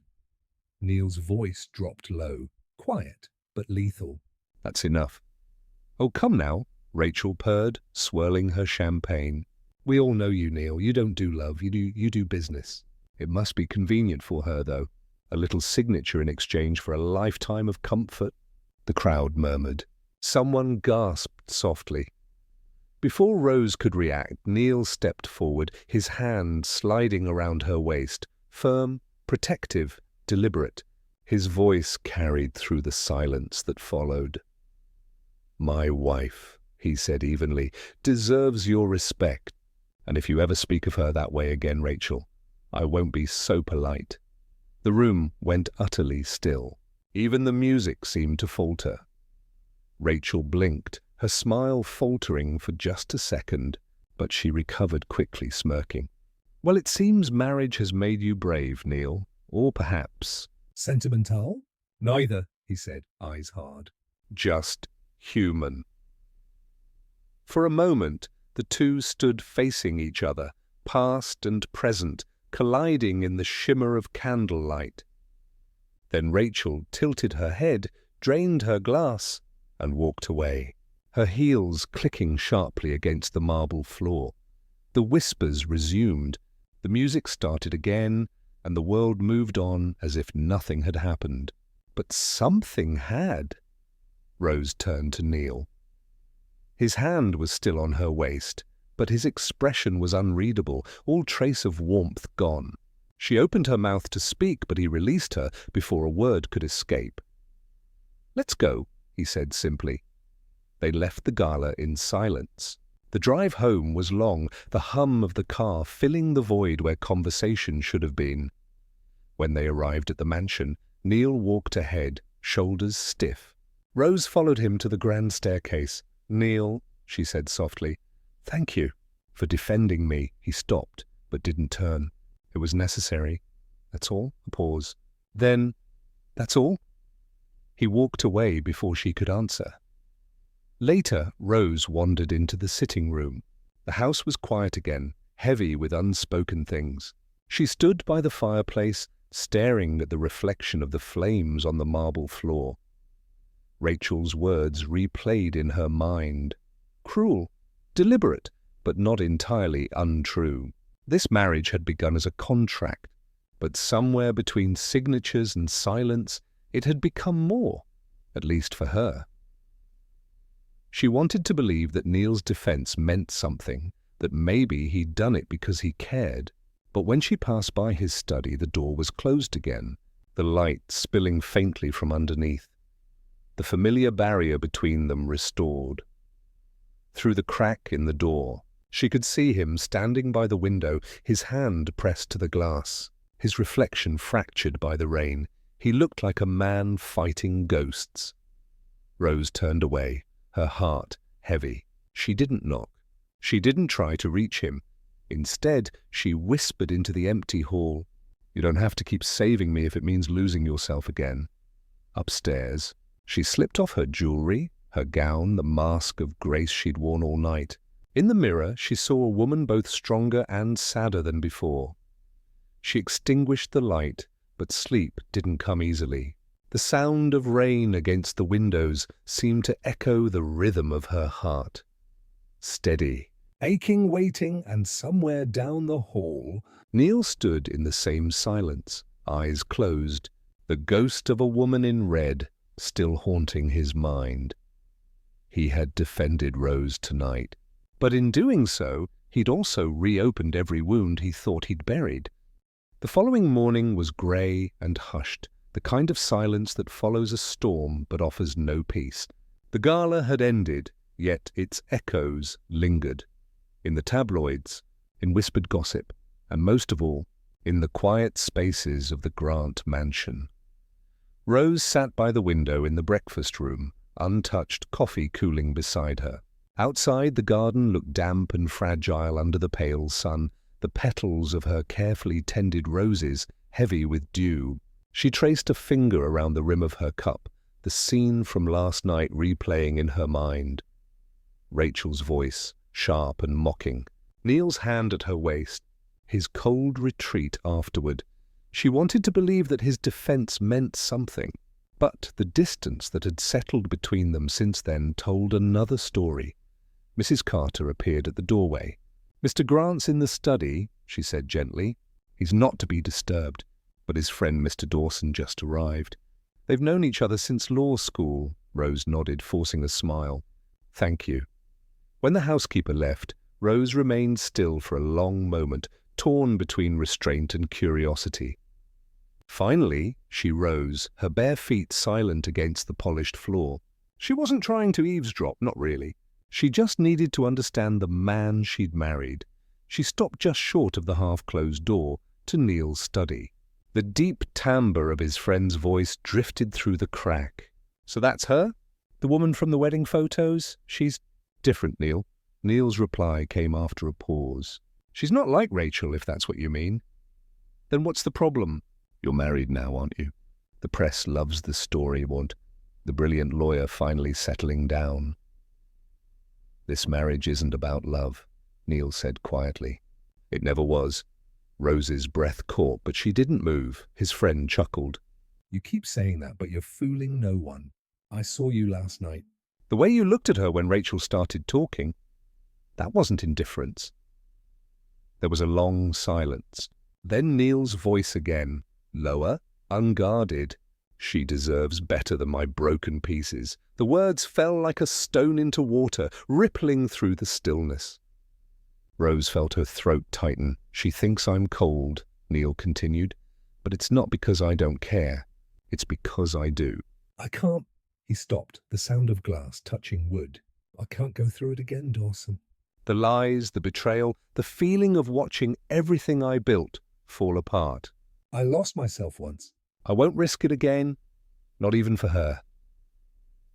Neil's voice dropped low, quiet but lethal. "That's enough." "Oh, come now," Rachel purred, swirling her champagne. "We all know you, Neil. You don't do love, you do business." It must be convenient for her, though. A little signature in exchange for a lifetime of comfort. The crowd murmured. Someone gasped softly. Before Rose could react, Neil stepped forward, his hand sliding around her waist, firm, protective, deliberate. His voice carried through the silence that followed. "My wife," he said evenly, "deserves your respect. And if you ever speak of her that way again, Rachel, I won't be so polite." The room went utterly still. Even the music seemed to falter. Rachel blinked, her smile faltering for just a second, but she recovered quickly, smirking. "Well, it seems marriage has made you brave, Neil. Or perhaps—" "Sentimental?" "Neither," he said, eyes hard. just human. For a moment, the two stood facing each other, past and present, colliding in the shimmer of candlelight. Then Rachel tilted her head, drained her glass, and walked away, her heels clicking sharply against the marble floor. The whispers resumed, the music started again, and the world moved on as if nothing had happened. But something had. Rose turned to Neil. His hand was still on her waist, but his expression was unreadable, all trace of warmth gone. She opened her mouth to speak, but he released her before a word could escape. "Let's go," he said simply. They left the gala in silence. The drive home was long, the hum of the car filling the void where conversation should have been. When they arrived at the mansion, Neil walked ahead, shoulders stiff. Rose followed him to the grand staircase. "Neil," she said softly. "Thank you for defending me." He stopped, but didn't turn. "It was necessary." "That's all?" A pause. "Then, that's all?" He walked away before she could answer. Later, Rose wandered into the sitting room. The house was quiet again, heavy with unspoken things. She stood by the fireplace, staring at the reflection of the flames on the marble floor. Rachel's words replayed in her mind. Cruel, deliberate, but not entirely untrue. This marriage had begun as a contract, but somewhere between signatures and silence, it had become more, at least for her. She wanted to believe that Neil's defense meant something, that maybe he'd done it because he cared. But when she passed by his study, the door was closed again, the light spilling faintly from underneath. The familiar barrier between them restored. Through the crack in the door, she could see him standing by the window, his hand pressed to the glass, his reflection fractured by the rain. He looked like a man fighting ghosts. Rose turned away, her heart heavy. She didn't knock. She didn't try to reach him. Instead, she whispered into the empty hall, "You don't have to keep saving me if it means losing yourself again." Upstairs, she slipped off her jewelry, her gown, the mask of grace she'd worn all night. In the mirror, she saw a woman both stronger and sadder than before. She extinguished the light, but sleep didn't come easily. The sound of rain against the windows seemed to echo the rhythm of her heart. Steady, aching, waiting, and somewhere down the hall, Neil stood in the same silence, eyes closed, the ghost of a woman in red still haunting his mind. He had defended Rose tonight, but in doing so, he'd also reopened every wound he thought he'd buried. The following morning was grey and hushed, the kind of silence that follows a storm but offers no peace. The gala had ended, yet its echoes lingered. In the tabloids, in whispered gossip, and most of all, in the quiet spaces of the Grant mansion. Rose sat by the window in the breakfast room, untouched coffee cooling beside her. Outside, the garden looked damp and fragile under the pale sun, the petals of her carefully tended roses heavy with dew. She traced a finger around the rim of her cup, the scene from last night replaying in her mind. Rachel's voice, sharp and mocking. Neil's hand at her waist. His cold retreat afterward. She wanted to believe that his defense meant something, but the distance that had settled between them since then told another story. Mrs. Carter appeared at the doorway. "Mr. Grant's in the study," she said gently. "He's not to be disturbed, but his friend Mr. Dawson just arrived. They've known each other since law school." Rose nodded, forcing a smile. "Thank you." When the housekeeper left, Rose remained still for a long moment, torn between restraint and curiosity. Finally, she rose, her bare feet silent against the polished floor. She wasn't trying to eavesdrop, not really. She just needed to understand the man she'd married. She stopped just short of the half-closed door to Neil's study. The deep timbre of his friend's voice drifted through the crack. "So that's her? The woman from the wedding photos? She's different, Neil." Neil's reply came after a pause. "She's not like Rachel, if that's what you mean." "Then what's the problem?" "You're married now, aren't you? The press loves the story, won't?" the brilliant lawyer finally settling down. "This marriage isn't about love," Neil said quietly. "It never was." Rose's breath caught, but she didn't move. His friend chuckled. You keep saying that, but you're fooling no one. I saw you last night. "The way you looked at her when Rachel started talking, that wasn't indifference." There was a long silence. Then Neil's voice again, lower, unguarded. "She deserves better than my broken pieces." The words fell like a stone into water, rippling through the stillness. Rose felt her throat tighten. "She thinks I'm cold," Neil continued, "but it's not because I don't care. It's because I do." I can't. He stopped, the sound of glass touching wood. I can't go through it again, Dawson. The lies, the betrayal, the feeling of watching everything I built fall apart. I lost myself once. I won't risk it again, not even for her.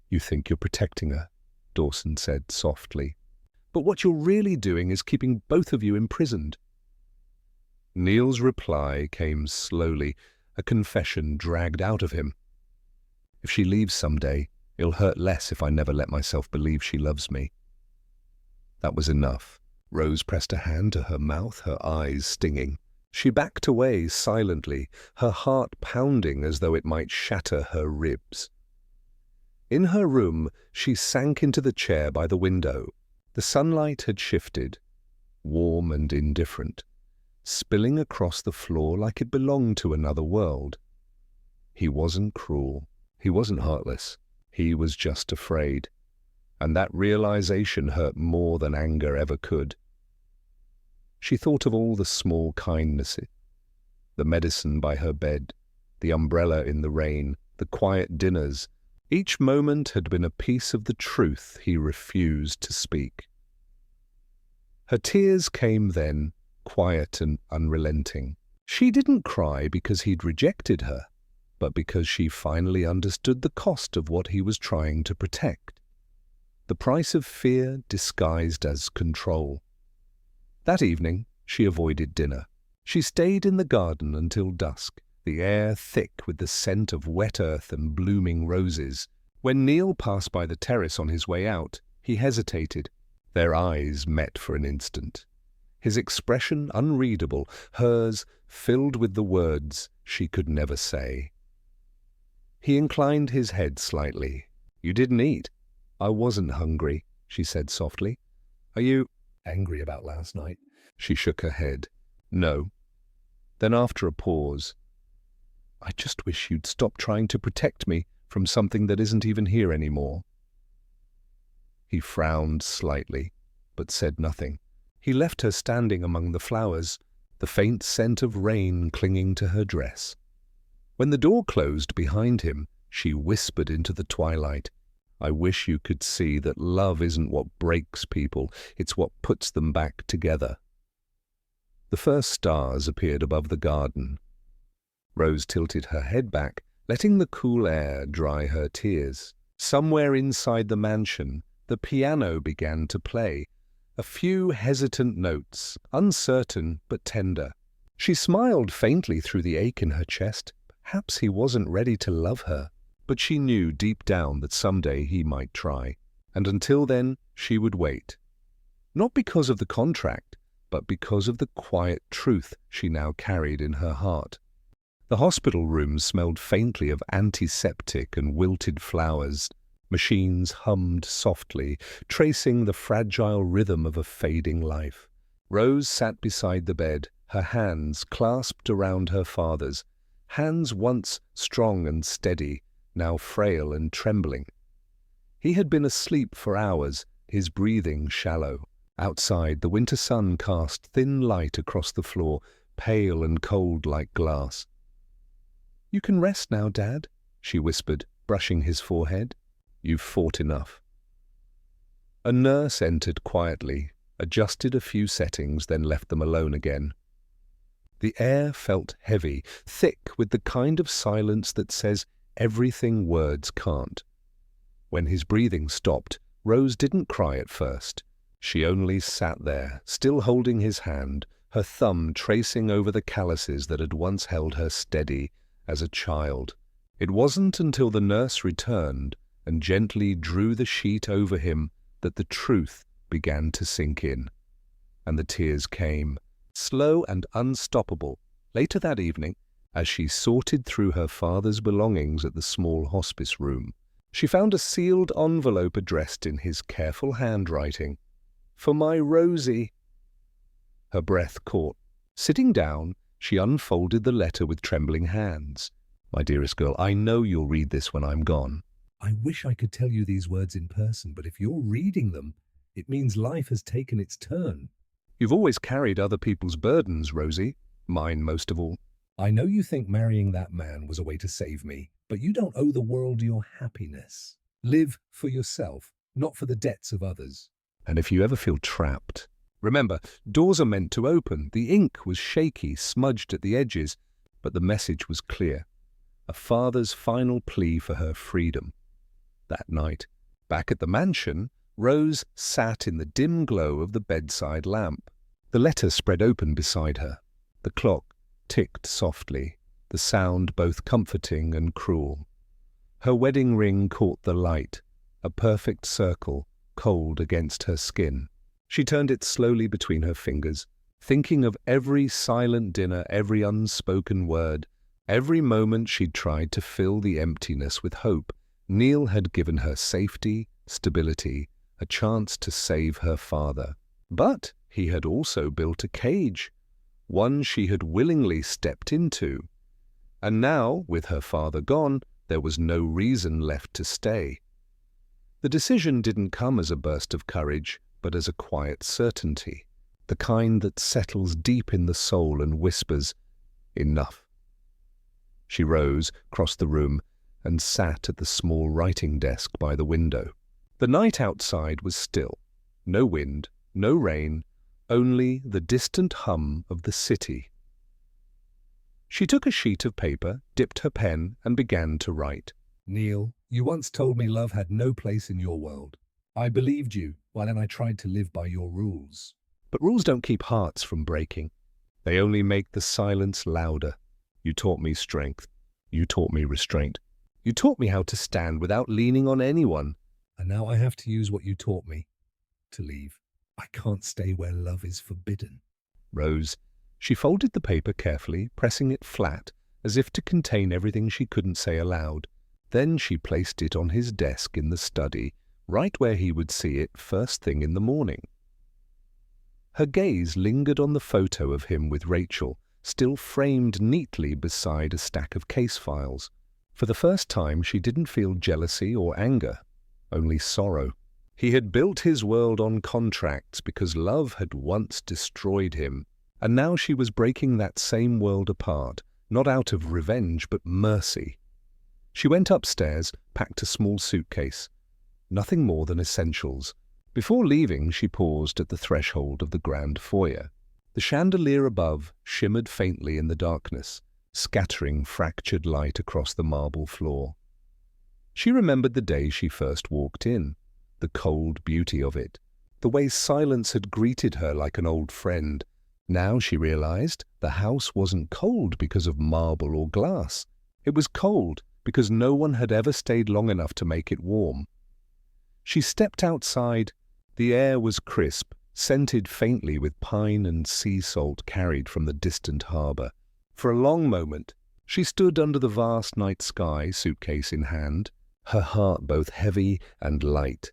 "You think you're protecting her," Dawson said softly. "But what you're really doing is keeping both of you imprisoned." Neil's reply came slowly, a confession dragged out of him. "If she leaves someday, it'll hurt less if I never let myself believe she loves me." That was enough. Rose pressed a hand to her mouth, her eyes stinging. She backed away silently, her heart pounding as though it might shatter her ribs. In her room, she sank into the chair by the window. The sunlight had shifted, warm and indifferent, spilling across the floor like it belonged to another world. He wasn't cruel. He wasn't heartless. He was just afraid. And that realization hurt more than anger ever could. She thought of all the small kindnesses, the medicine by her bed, the umbrella in the rain, the quiet dinners. Each moment had been a piece of the truth he refused to speak. Her tears came then, quiet and unrelenting. She didn't cry because he'd rejected her, but because she finally understood the cost of what he was trying to protect. The price of fear disguised as control. That evening, she avoided dinner. She stayed in the garden until dusk, the air thick with the scent of wet earth and blooming roses. When Neil passed by the terrace on his way out, he hesitated. Their eyes met for an instant. His expression unreadable, hers filled with the words she could never say. He inclined his head slightly. "You didn't eat." "I wasn't hungry," she said softly. "Are you Angry about last night? She shook her head. "No." Then after a pause, "I just wish you'd stop trying to protect me from something that isn't even here anymore." He frowned slightly, but said nothing. He left her standing among the flowers, the faint scent of rain clinging to her dress. When the door closed behind him, she whispered into the twilight, "I wish you could see that love isn't what breaks people, it's what puts them back together." The first stars appeared above the garden. Rose tilted her head back, letting the cool air dry her tears. Somewhere inside the mansion, the piano began to play, a few hesitant notes, uncertain but tender. She smiled faintly through the ache in her chest. Perhaps he wasn't ready to love her, but she knew deep down that someday he might try. And until then, she would wait. Not because of the contract, but because of the quiet truth she now carried in her heart. The hospital room smelled faintly of antiseptic and wilted flowers. Machines hummed softly, tracing the fragile rhythm of a fading life. Rose sat beside the bed, her hands clasped around her father's, hands once strong and steady, now frail and trembling. He had been asleep for hours, his breathing shallow. Outside, the winter sun cast thin light across the floor, pale and cold like glass. "You can rest now, Dad," she whispered, brushing his forehead. "You've fought enough." A nurse entered quietly, adjusted a few settings, then left them alone again. The air felt heavy, thick with the kind of silence that says everything words can't. When his breathing stopped, Rose didn't cry at first. She only sat there, still holding his hand, her thumb tracing over the calluses that had once held her steady as a child. It wasn't until the nurse returned, and gently drew the sheet over him that the truth began to sink in. And the tears came, slow and unstoppable. Later that evening, as she sorted through her father's belongings at the small hospice room, she found a sealed envelope addressed in his careful handwriting. "For my Rosie." Her breath caught. Sitting down, she unfolded the letter with trembling hands. "My dearest girl, I know you'll read this when I'm gone." I wish I could tell you these words in person, but if you're reading them, it means life has taken its turn. "You've always carried other people's burdens, Rosie, mine most of all." I know you think marrying that man was a way to save me, but you don't owe the world your happiness. Live for yourself, not for the debts of others. "And if you ever feel trapped, remember, doors are meant to open." The ink was shaky, smudged at the edges, but the message was clear. A father's final plea for her freedom. That night, back at the mansion, Rose sat in the dim glow of the bedside lamp. The letter spread open beside her. The clock ticked softly, the sound both comforting and cruel. Her wedding ring caught the light, a perfect circle, cold against her skin. She turned it slowly between her fingers, thinking of every silent dinner, every unspoken word, every moment she'd tried to fill the emptiness with hope. Neil had given her safety, stability, a chance to save her father. But he had also built a cage, one she had willingly stepped into. And now, with her father gone, there was no reason left to stay. The decision didn't come as a burst of courage, but as a quiet certainty, the kind that settles deep in the soul and whispers, "Enough." She rose, crossed the room, and sat at the small writing desk by the window. The night outside was still. No wind, no rain, only the distant hum of the city. She took a sheet of paper, dipped her pen, and began to write. Neil, you once told me love had no place in your world. I believed you, while then I tried to live by your rules. But rules don't keep hearts from breaking. They only make the silence louder. You taught me strength. You taught me restraint. You taught me how to stand without leaning on anyone. And now I have to use what you taught me. To leave. I can't stay where love is forbidden. Rose. She folded the paper carefully, pressing it flat, as if to contain everything she couldn't say aloud. Then she placed it on his desk in the study, right where he would see it first thing in the morning. Her gaze lingered on the photo of him with Rachel, still framed neatly beside a stack of case files. For the first time, she didn't feel jealousy or anger, only sorrow. He had built his world on contracts because love had once destroyed him, and now she was breaking that same world apart, not out of revenge but mercy. She went upstairs, packed a small suitcase. Nothing more than essentials. Before leaving, she paused at the threshold of the grand foyer. The chandelier above shimmered faintly in the darkness, scattering fractured light across the marble floor. She remembered the day she first walked in, the cold beauty of it, the way silence had greeted her like an old friend. Now she realized the house wasn't cold because of marble or glass. It was cold because no one had ever stayed long enough to make it warm. She stepped outside. The air was crisp, scented faintly with pine and sea salt carried from the distant harbor. For a long moment, she stood under the vast night sky, suitcase in hand, her heart both heavy and light.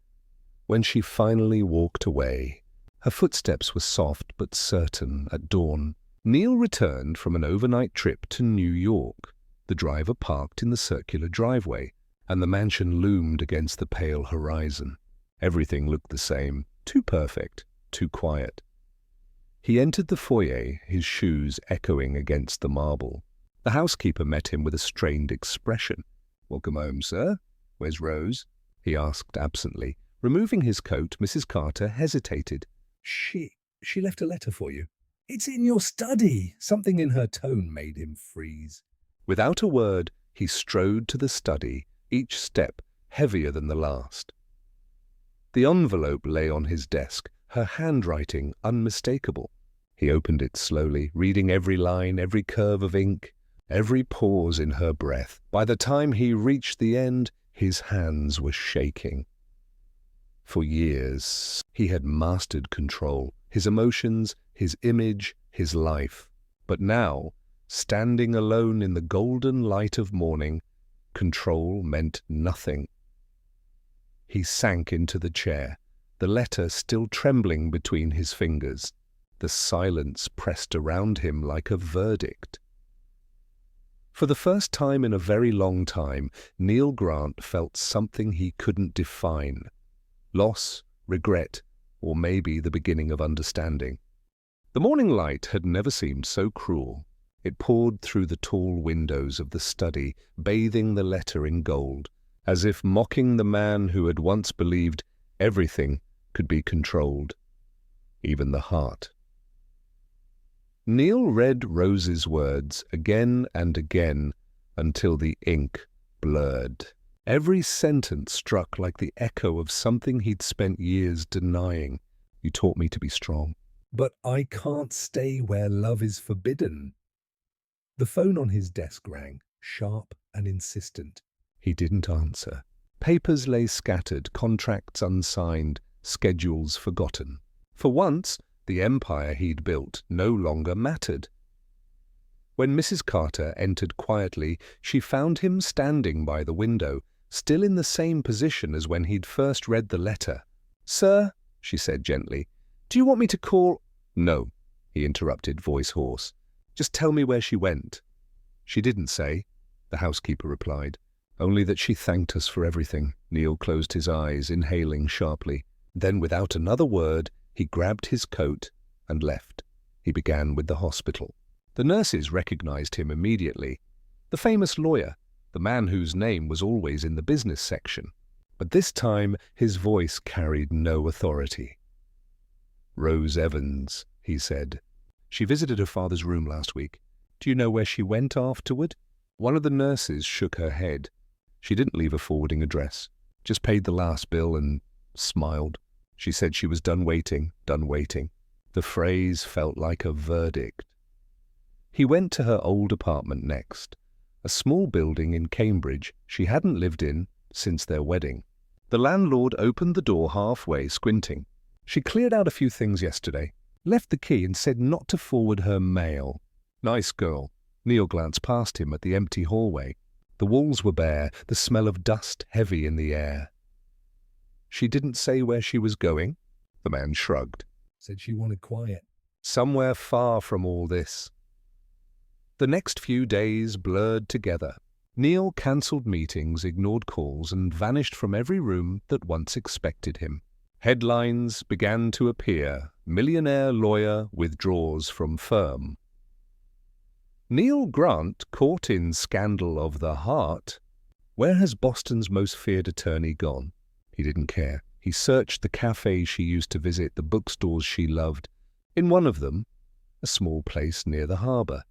When she finally walked away, her footsteps were soft but certain at dawn. Neil returned from an overnight trip to New York. The driver parked in the circular driveway, and the mansion loomed against the pale horizon. Everything looked the same, too perfect, too quiet. He entered the foyer, his shoes echoing against the marble. The housekeeper met him with a strained expression. "Welcome home, sir. Where's Rose?" he asked absently. Removing his coat, Mrs. Carter hesitated. She left a letter for you. It's in your study. Something in her tone made him freeze. Without a word, he strode to the study, each step heavier than the last. The envelope lay on his desk, her handwriting unmistakable. He opened it slowly, reading every line, every curve of ink, every pause in her breath. By the time he reached the end, His hands were shaking. For years, he had mastered control, his emotions, his image, his life. But now, standing alone in the golden light of morning, control meant nothing. He sank into the chair, the letter still trembling between his fingers. The silence pressed around him like a verdict. For the first time in a very long time, Neil Grant felt something he couldn't define. Loss, regret, or maybe the beginning of understanding. The morning light had never seemed so cruel. It poured through the tall windows of the study, bathing the letter in gold, as if mocking the man who had once believed everything could be controlled, even the heart. Neil read Rose's words again and again until the ink blurred. Every sentence struck like the echo of something he'd spent years denying. You taught me to be strong. But I can't stay where love is forbidden. The phone on his desk rang, sharp and insistent. He didn't answer. Papers lay scattered, contracts unsigned, schedules forgotten. For once, the empire he'd built no longer mattered. When Mrs. Carter entered quietly, she found him standing by the window, still in the same position as when he'd first read the letter. "Sir," she said gently, "do you want me to call—" "No," he interrupted, voice hoarse. "Just tell me where she went." "She didn't say," the housekeeper replied. "Only that she thanked us for everything." Neil closed his eyes, inhaling sharply. Then, without another word, he grabbed his coat and left. He began with the hospital. The nurses recognized him immediately. The famous lawyer, the man whose name was always in the business section. But this time, his voice carried no authority. "Rose Evans," he said. "She visited her father's room last week. Do you know where she went afterward?" One of the nurses shook her head. She didn't leave a forwarding address. Just paid the last bill and smiled. She said she was done waiting, done waiting. The phrase felt like a verdict. He went to her old apartment next, a small building in Cambridge she hadn't lived in since their wedding. The landlord opened the door halfway, squinting. "She cleared out a few things yesterday, left the key and said not to forward her mail." "Nice girl." Neil glanced past him at the empty hallway. The walls were bare, the smell of dust heavy in the air. "She didn't say where she was going?" The man shrugged. Said she wanted quiet. "Somewhere far from all this." The next few days blurred together. Neil cancelled meetings, ignored calls, and vanished from every room that once expected him. Headlines began to appear. Millionaire lawyer withdraws from firm. Neil Grant caught in scandal of the heart. Where has Boston's most feared attorney gone? He didn't care. He searched the cafes she used to visit, the bookstores she loved. In one of them, a small place near the harbour,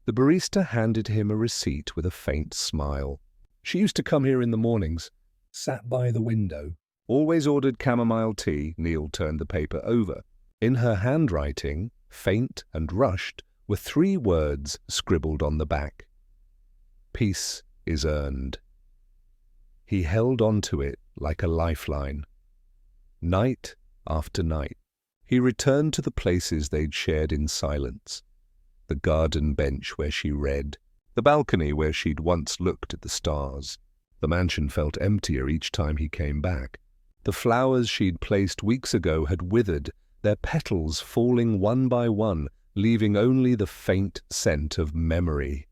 the barista handed him a receipt with a faint smile. "She used to come here in the mornings." Sat by the window. "Always ordered chamomile tea." Neil turned the paper over. In her handwriting, faint and rushed, were 3 words scribbled on the back. "Peace is earned." He held on to it like a lifeline. Night after night, he returned to the places they'd shared in silence. The garden bench where she read, the balcony where she'd once looked at the stars. The mansion felt emptier each time he came back. The flowers she'd placed weeks ago had withered, their petals falling one by one, leaving only the faint scent of memory.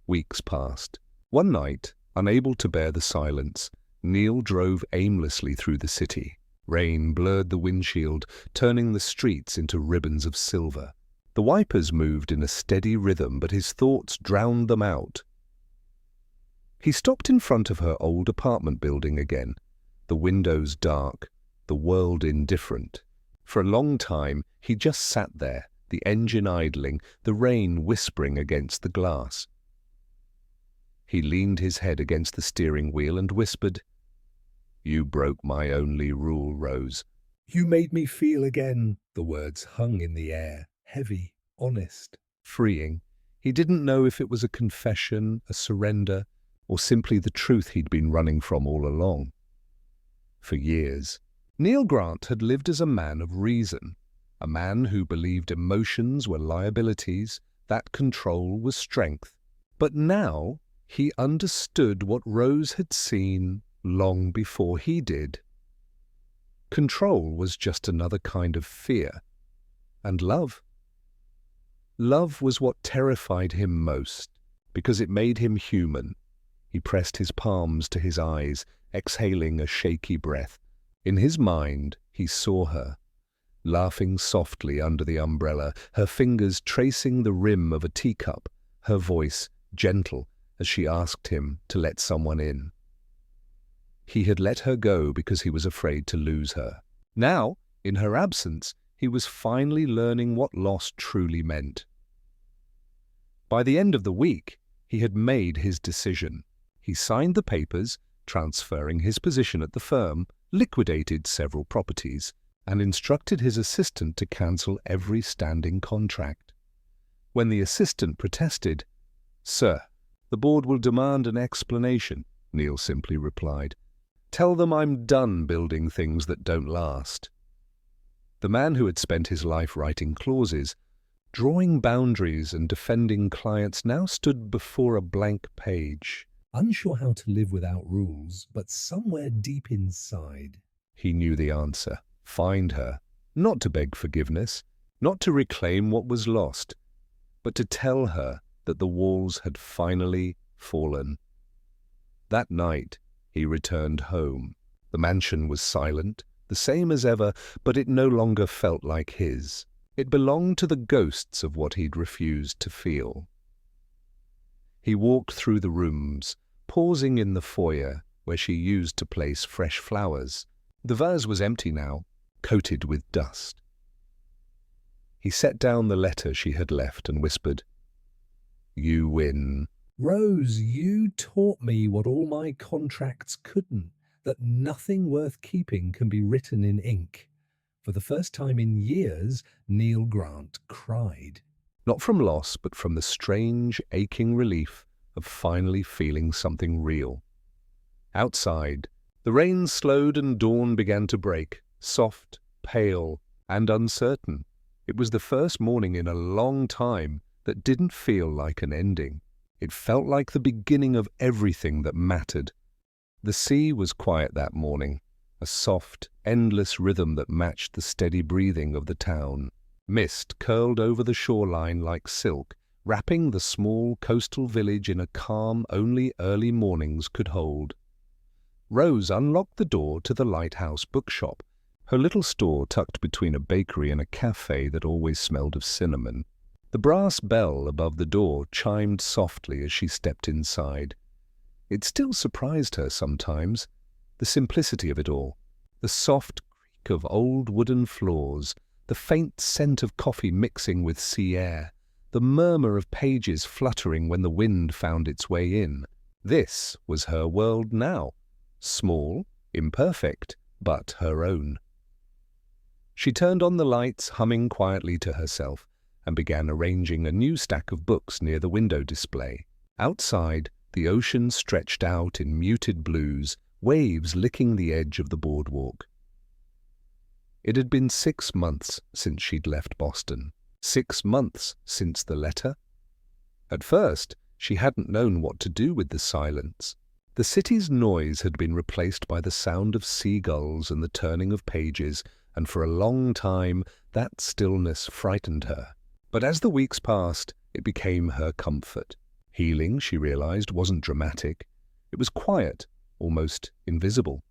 Weeks passed. One night, unable to bear the silence, Neil drove aimlessly through the city. Rain blurred the windshield, turning the streets into ribbons of silver. The wipers moved in a steady rhythm, but his thoughts drowned them out. He stopped in front of her old apartment building again, the windows dark, the world indifferent. For a long time, he just sat there, the engine idling, the rain whispering against the glass. He leaned his head against the steering wheel and whispered, "You broke my only rule, Rose." You made me feel again. The words hung in the air, heavy, honest. Freeing. He didn't know if it was a confession, a surrender, or simply the truth he'd been running from all along? For years, Neil Grant had lived as a man of reason, a man who believed emotions were liabilities, that control was strength. But now he understood what Rose had seen long before he did. Control was just another kind of fear. And love? Love was what terrified him most, because it made him human. He pressed his palms to his eyes, exhaling a shaky breath. In his mind, he saw her, laughing softly under the umbrella, her fingers tracing the rim of a teacup, her voice gentle as she asked him to let someone in. He had let her go because he was afraid to lose her. Now, in her absence, he was finally learning what loss truly meant. By the end of the week, he had made his decision. He signed the papers, transferring his position at the firm, liquidated several properties, and instructed his assistant to cancel every standing contract. When the assistant protested, "Sir, the board will demand an explanation," Neil simply replied. "Tell them I'm done building things that don't last." The man who had spent his life writing clauses, drawing boundaries and defending clients now stood before a blank page. Unsure how to live without rules, but somewhere deep inside, He knew the answer. Find her, not to beg forgiveness, not to reclaim what was lost, but to tell her that the walls had finally fallen. That night, he returned home. The mansion was silent, the same as ever, but it no longer felt like his. It belonged to the ghosts of what he'd refused to feel. He walked through the rooms, pausing in the foyer where she used to place fresh flowers. The vase was empty now, coated with dust. He set down the letter she had left and whispered, "You win." Rose, you taught me what all my contracts couldn't, that nothing worth keeping can be written in ink. For the first time in years, Neil Grant cried. Not from loss, but from the strange, aching relief of finally feeling something real. Outside, the rain slowed and dawn began to break, soft, pale, and uncertain. It was the first morning in a long time that didn't feel like an ending. It felt like the beginning of everything that mattered. The sea was quiet that morning, a soft, endless rhythm that matched the steady breathing of the town. Mist curled over the shoreline like silk, wrapping the small coastal village in a calm only early mornings could hold. Rose unlocked the door to the Lighthouse bookshop, her little store tucked between a bakery and a cafe that always smelled of cinnamon. The brass bell above the door chimed softly as she stepped inside. It still surprised her sometimes, the simplicity of it all, the soft creak of old wooden floors, the faint scent of coffee mixing with sea air, the murmur of pages fluttering when the wind found its way in. This was her world now, small, imperfect, but her own. She turned on the lights, humming quietly to herself, and began arranging a new stack of books near the window display. Outside, the ocean stretched out in muted blues, waves licking the edge of the boardwalk. It had been 6 months since she'd left Boston. 6 months since the letter. At first, she hadn't known what to do with the silence. The city's noise had been replaced by the sound of seagulls and the turning of pages, and for a long time that stillness frightened her. But as the weeks passed, it became her comfort. Healing, she realized, wasn't dramatic. It was quiet, almost invisible.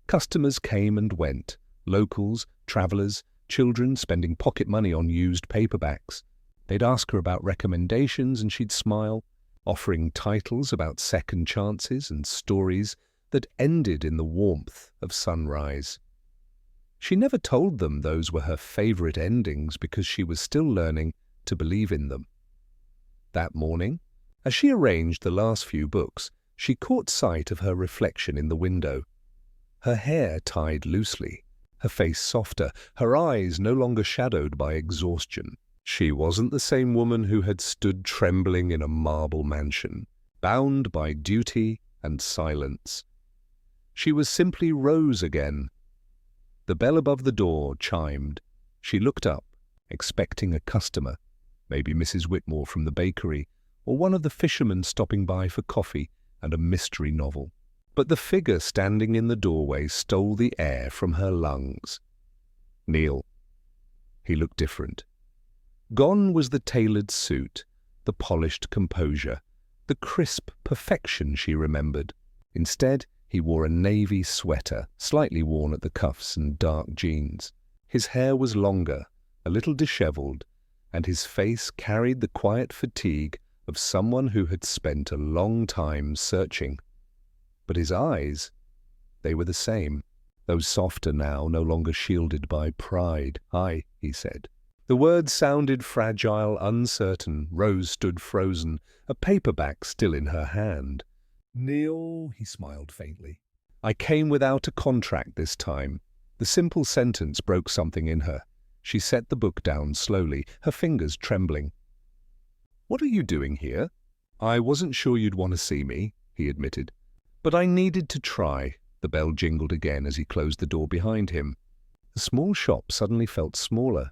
Customers came and went, locals, travelers, children spending pocket money on used paperbacks. They'd ask her about recommendations and she'd smile, offering titles about second chances and stories that ended in the warmth of sunrise. She never told them those were her favorite endings because she was still learning to believe in them. That morning, as she arranged the last few books, she caught sight of her reflection in the window. Her hair tied loosely, her face softer, her eyes no longer shadowed by exhaustion. She wasn't the same woman who had stood trembling in a marble mansion. bound by duty and silence. She was simply Rose again. The bell above the door chimed. She looked up, expecting a customer, maybe Mrs. Whitmore from the bakery, or one of the fishermen stopping by for coffee and a mystery novel. But the figure standing in the doorway stole the air from her lungs. Neil. He looked different. Gone was the tailored suit, the polished composure, the crisp perfection she remembered. Instead, he wore a navy sweater, slightly worn at the cuffs, and dark jeans. His hair was longer, a little disheveled, and his face carried the quiet fatigue of someone who had spent a long time searching. But his eyes, they were the same, though softer now, no longer shielded by pride. "Hi," he said. The words sounded fragile, uncertain. Rose stood frozen, a paperback still in her hand. "Neil," he smiled faintly. "I came without a contract this time." The simple sentence broke something in her. She set the book down slowly, her fingers trembling. "What are you doing here?" "I wasn't sure you'd want to see me," he admitted. "But I needed to try." The bell jingled again as he closed the door behind him. The small shop suddenly felt smaller,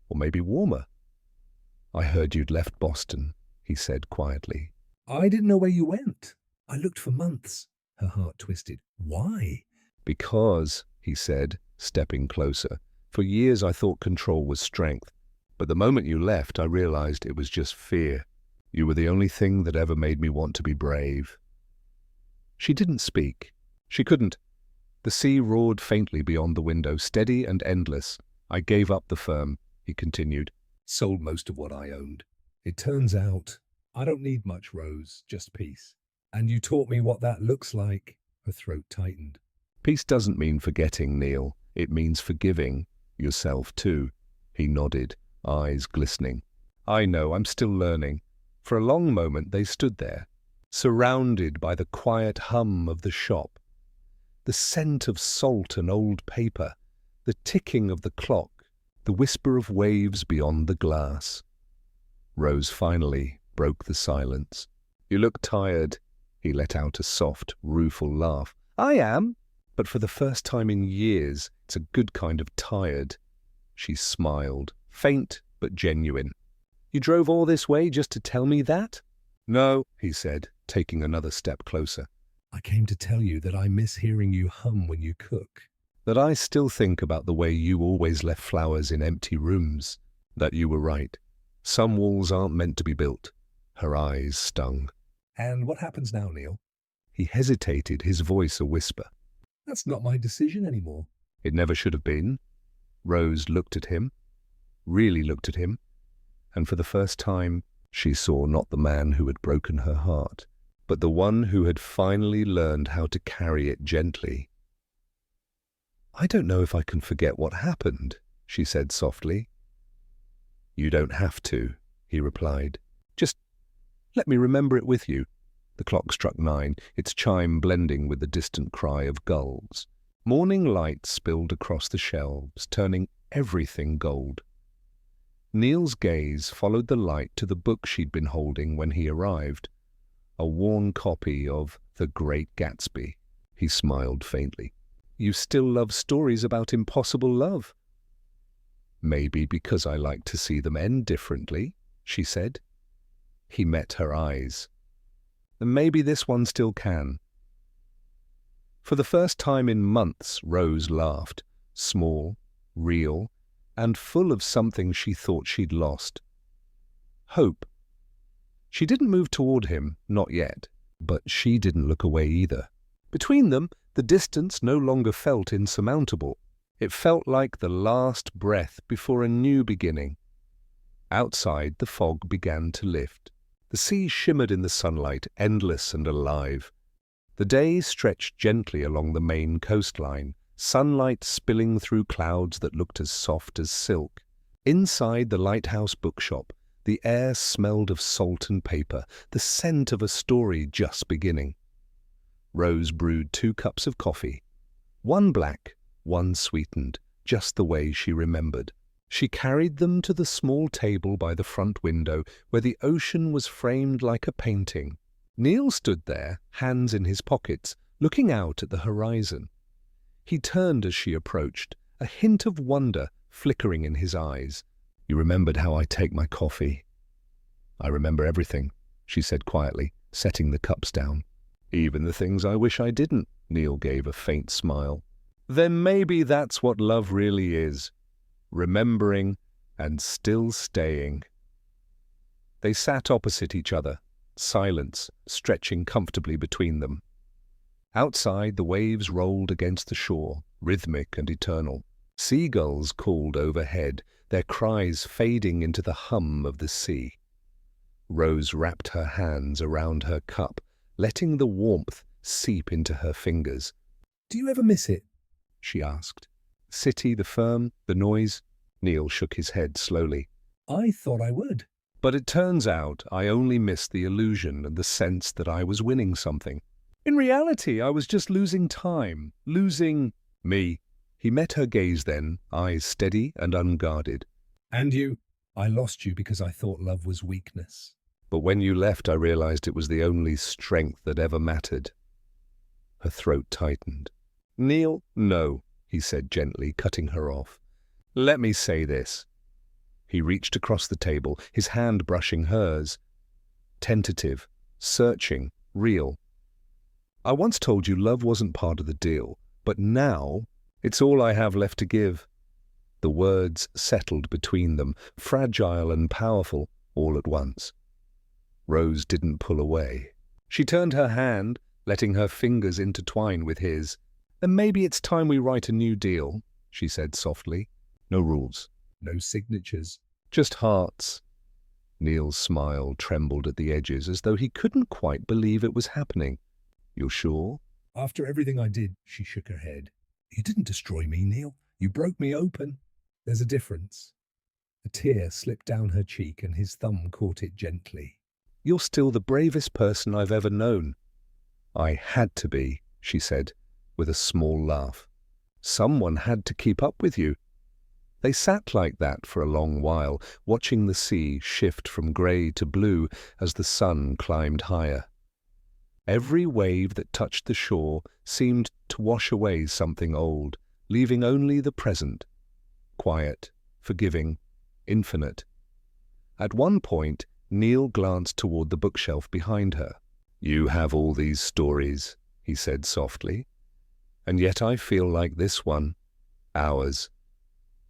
or maybe warmer. "I heard you'd left Boston," he said quietly. "I didn't know where you went. I looked for months." Her heart twisted. "Why?" "Because," he said, stepping closer, "for years I thought control was strength. But the moment you left, I realized it was just fear. You were the only thing that ever made me want to be brave." She didn't speak. She couldn't. The sea roared faintly beyond the window, steady and endless. "I gave up the firm," he continued. "Sold most of what I owned. It turns out I don't need much, Rose, just peace. And you taught me what that looks like." Her throat tightened. "Peace doesn't mean forgetting, Neil. It means forgiving yourself too." He nodded, eyes glistening. "I know, I'm still learning." For a long moment they stood there, surrounded by the quiet hum of the shop, the scent of salt and old paper, the ticking of the clock, the whisper of waves beyond the glass. Rose finally broke the silence. "You look tired." He let out a soft, rueful laugh. "I am, but for the first time in years, it's a good kind of tired." She smiled, faint but genuine. "You drove all this way just to tell me that?" "No," he said, taking another step closer. "I came to tell you that I miss hearing you hum when you cook." "That I still think about the way you always left flowers in empty rooms. That you were right. Some walls aren't meant to be built." Her eyes stung. "And what happens now, Neil?" He hesitated, his voice a whisper. "That's not my decision anymore." "It never should have been." Rose looked at him, really looked at him, and for the first time she saw not the man who had broken her heart, but the one who had finally learned how to carry it gently. "I don't know if I can forget what happened," she said softly. "You don't have to," he replied. "Just let me remember it with you." The clock struck 9, its chime blending with the distant cry of gulls. Morning light spilled across the shelves, turning everything gold. Neil's gaze followed the light to the book she'd been holding when he arrived, a worn copy of The Great Gatsby. He smiled faintly. "You still love stories about impossible love." "Maybe because I like to see them end differently," she said. He met her eyes. "And maybe this one still can." For the first time in months, Rose laughed, small, real, and full of something she thought she'd lost. Hope. She didn't move toward him, not yet, but she didn't look away either. Between them, the distance no longer felt insurmountable. It felt like the last breath before a new beginning. Outside, the fog began to lift. The sea shimmered in the sunlight, endless and alive. The day stretched gently along the main coastline, sunlight spilling through clouds that looked as soft as silk. Inside the lighthouse bookshop, the air smelled of salt and paper, the scent of a story just beginning. Rose brewed 2 cups of coffee, one black, one sweetened, just the way she remembered. She carried them to the small table by the front window, where the ocean was framed like a painting. Neil stood there, hands in his pockets, looking out at the horizon. He turned as she approached, a hint of wonder flickering in his eyes. "You remembered how I take my coffee." "I remember everything," she said quietly, setting the cups down. "Even the things I wish I didn't," Neil gave a faint smile. "Then maybe that's what love really is. Remembering and still staying." They sat opposite each other, silence stretching comfortably between them. Outside, the waves rolled against the shore, rhythmic and eternal. Seagulls called overhead, their cries fading into the hum of the sea. Rose wrapped her hands around her cup, letting the warmth seep into her fingers. "Do you ever miss it?" she asked. "City, the firm, the noise?" Neil shook his head slowly. "I thought I would." "But it turns out I only missed the illusion and the sense that I was winning something. In reality, I was just losing time, losing me." He met her gaze then, eyes steady and unguarded. "And you?" "I lost you because I thought love was weakness." "But when you left, I realized it was the only strength that ever mattered." Her throat tightened. "Neil, no," he said gently, cutting her off. "Let me say this." He reached across the table, his hand brushing hers. Tentative, searching, real. "I once told you love wasn't part of the deal, but now it's all I have left to give." The words settled between them, fragile and powerful, all at once. Rose didn't pull away. She turned her hand, letting her fingers intertwine with his. "Then maybe it's time we write a new deal," she said softly. "No rules. "No signatures." Just hearts." Neil's smile trembled at the edges as though he couldn't quite believe it was happening. "You're sure?" "After everything I did," she shook her head. "You didn't destroy me, Neil. You broke me open." "There's a difference." A tear slipped down her cheek and his thumb caught it gently. "You're still the bravest person I've ever known." "I had to be," she said, with a small laugh. "Someone had to keep up with you." They sat like that for a long while, watching the sea shift from grey to blue as the sun climbed higher. Every wave that touched the shore seemed to wash away something old, leaving only the present, quiet, forgiving, infinite. At one point, Neil glanced toward the bookshelf behind her. "You have all these stories," he said softly, "and yet I feel like this one, ours,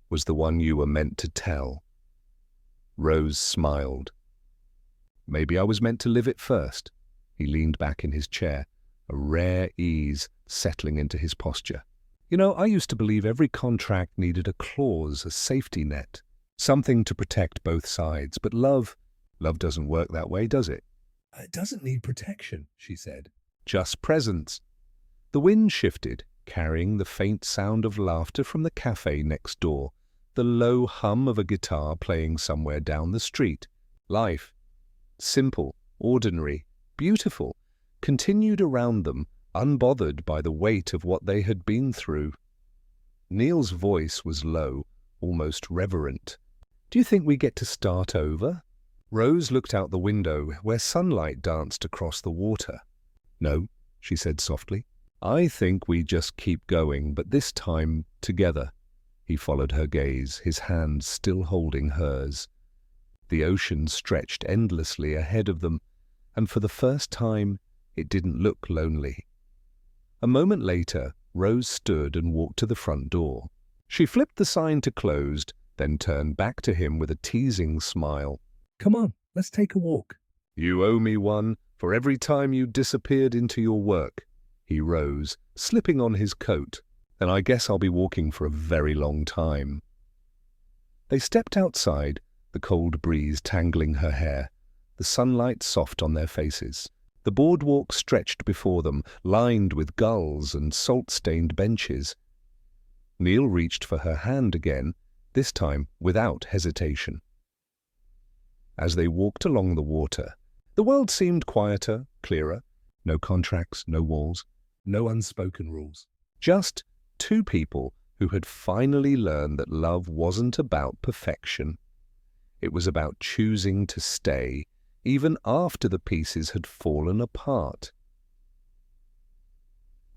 was the one you were meant to tell." Rose smiled. "Maybe I was meant to live it first." He leaned back in his chair, a rare ease settling into his posture. "You know, I used to believe every contract needed a clause, a safety net, something to protect both sides. But love doesn't work that way, does it?" "It doesn't need protection," she said. "Just presence." The wind shifted, carrying the faint sound of laughter from the cafe next door, the low hum of a guitar playing somewhere down the street. Life, simple, ordinary, beautiful, continued around them, unbothered by the weight of what they had been through. Neil's voice was low, almost reverent. "Do you think we get to start over?" Rose looked out the window, where sunlight danced across the water. "No," she said softly. "I think we just keep going, but this time together." He followed her gaze, his hand still holding hers. The ocean stretched endlessly ahead of them, and for the first time it didn't look lonely. A moment later, Rose stood and walked to the front door. She flipped the sign to closed, then turned back to him with a teasing smile. "Come on, let's take a walk." "You owe me one for every time you disappeared into your work." He rose, slipping on his coat. "And I guess I'll be walking for a very long time." They stepped outside, the cold breeze tangling her hair, the sunlight soft on their faces. The boardwalk stretched before them, lined with gulls and salt-stained benches. Neil reached for her hand again, this time without hesitation. As they walked along the water, the world seemed quieter, clearer. No contracts, no walls, No unspoken rules. just two people who had finally learned that love wasn't about perfection. It was about choosing to stay, even after the pieces had fallen apart.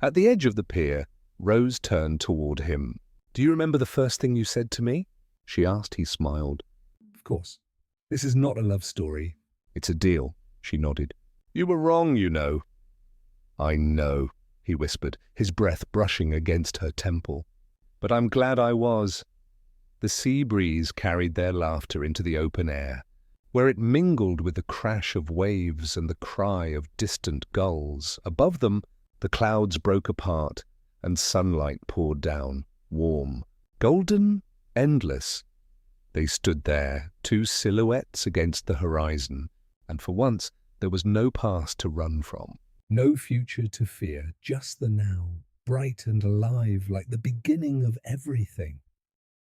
At the edge of the pier, Rose turned toward him. "Do you remember the first thing you said to me?" she asked. He smiled. Of course. This is not a love story. "It's a deal," she nodded. "You were wrong, you know." "I know," he whispered, his breath brushing against her temple. "But I'm glad I was." The sea breeze carried their laughter into the open air, where it mingled with the crash of waves and the cry of distant gulls. Above them, the clouds broke apart, and sunlight poured down, warm, golden, endless. They stood there, two silhouettes against the horizon, and for once there was no past to run from. No future to fear, just the now, bright and alive like the beginning of everything.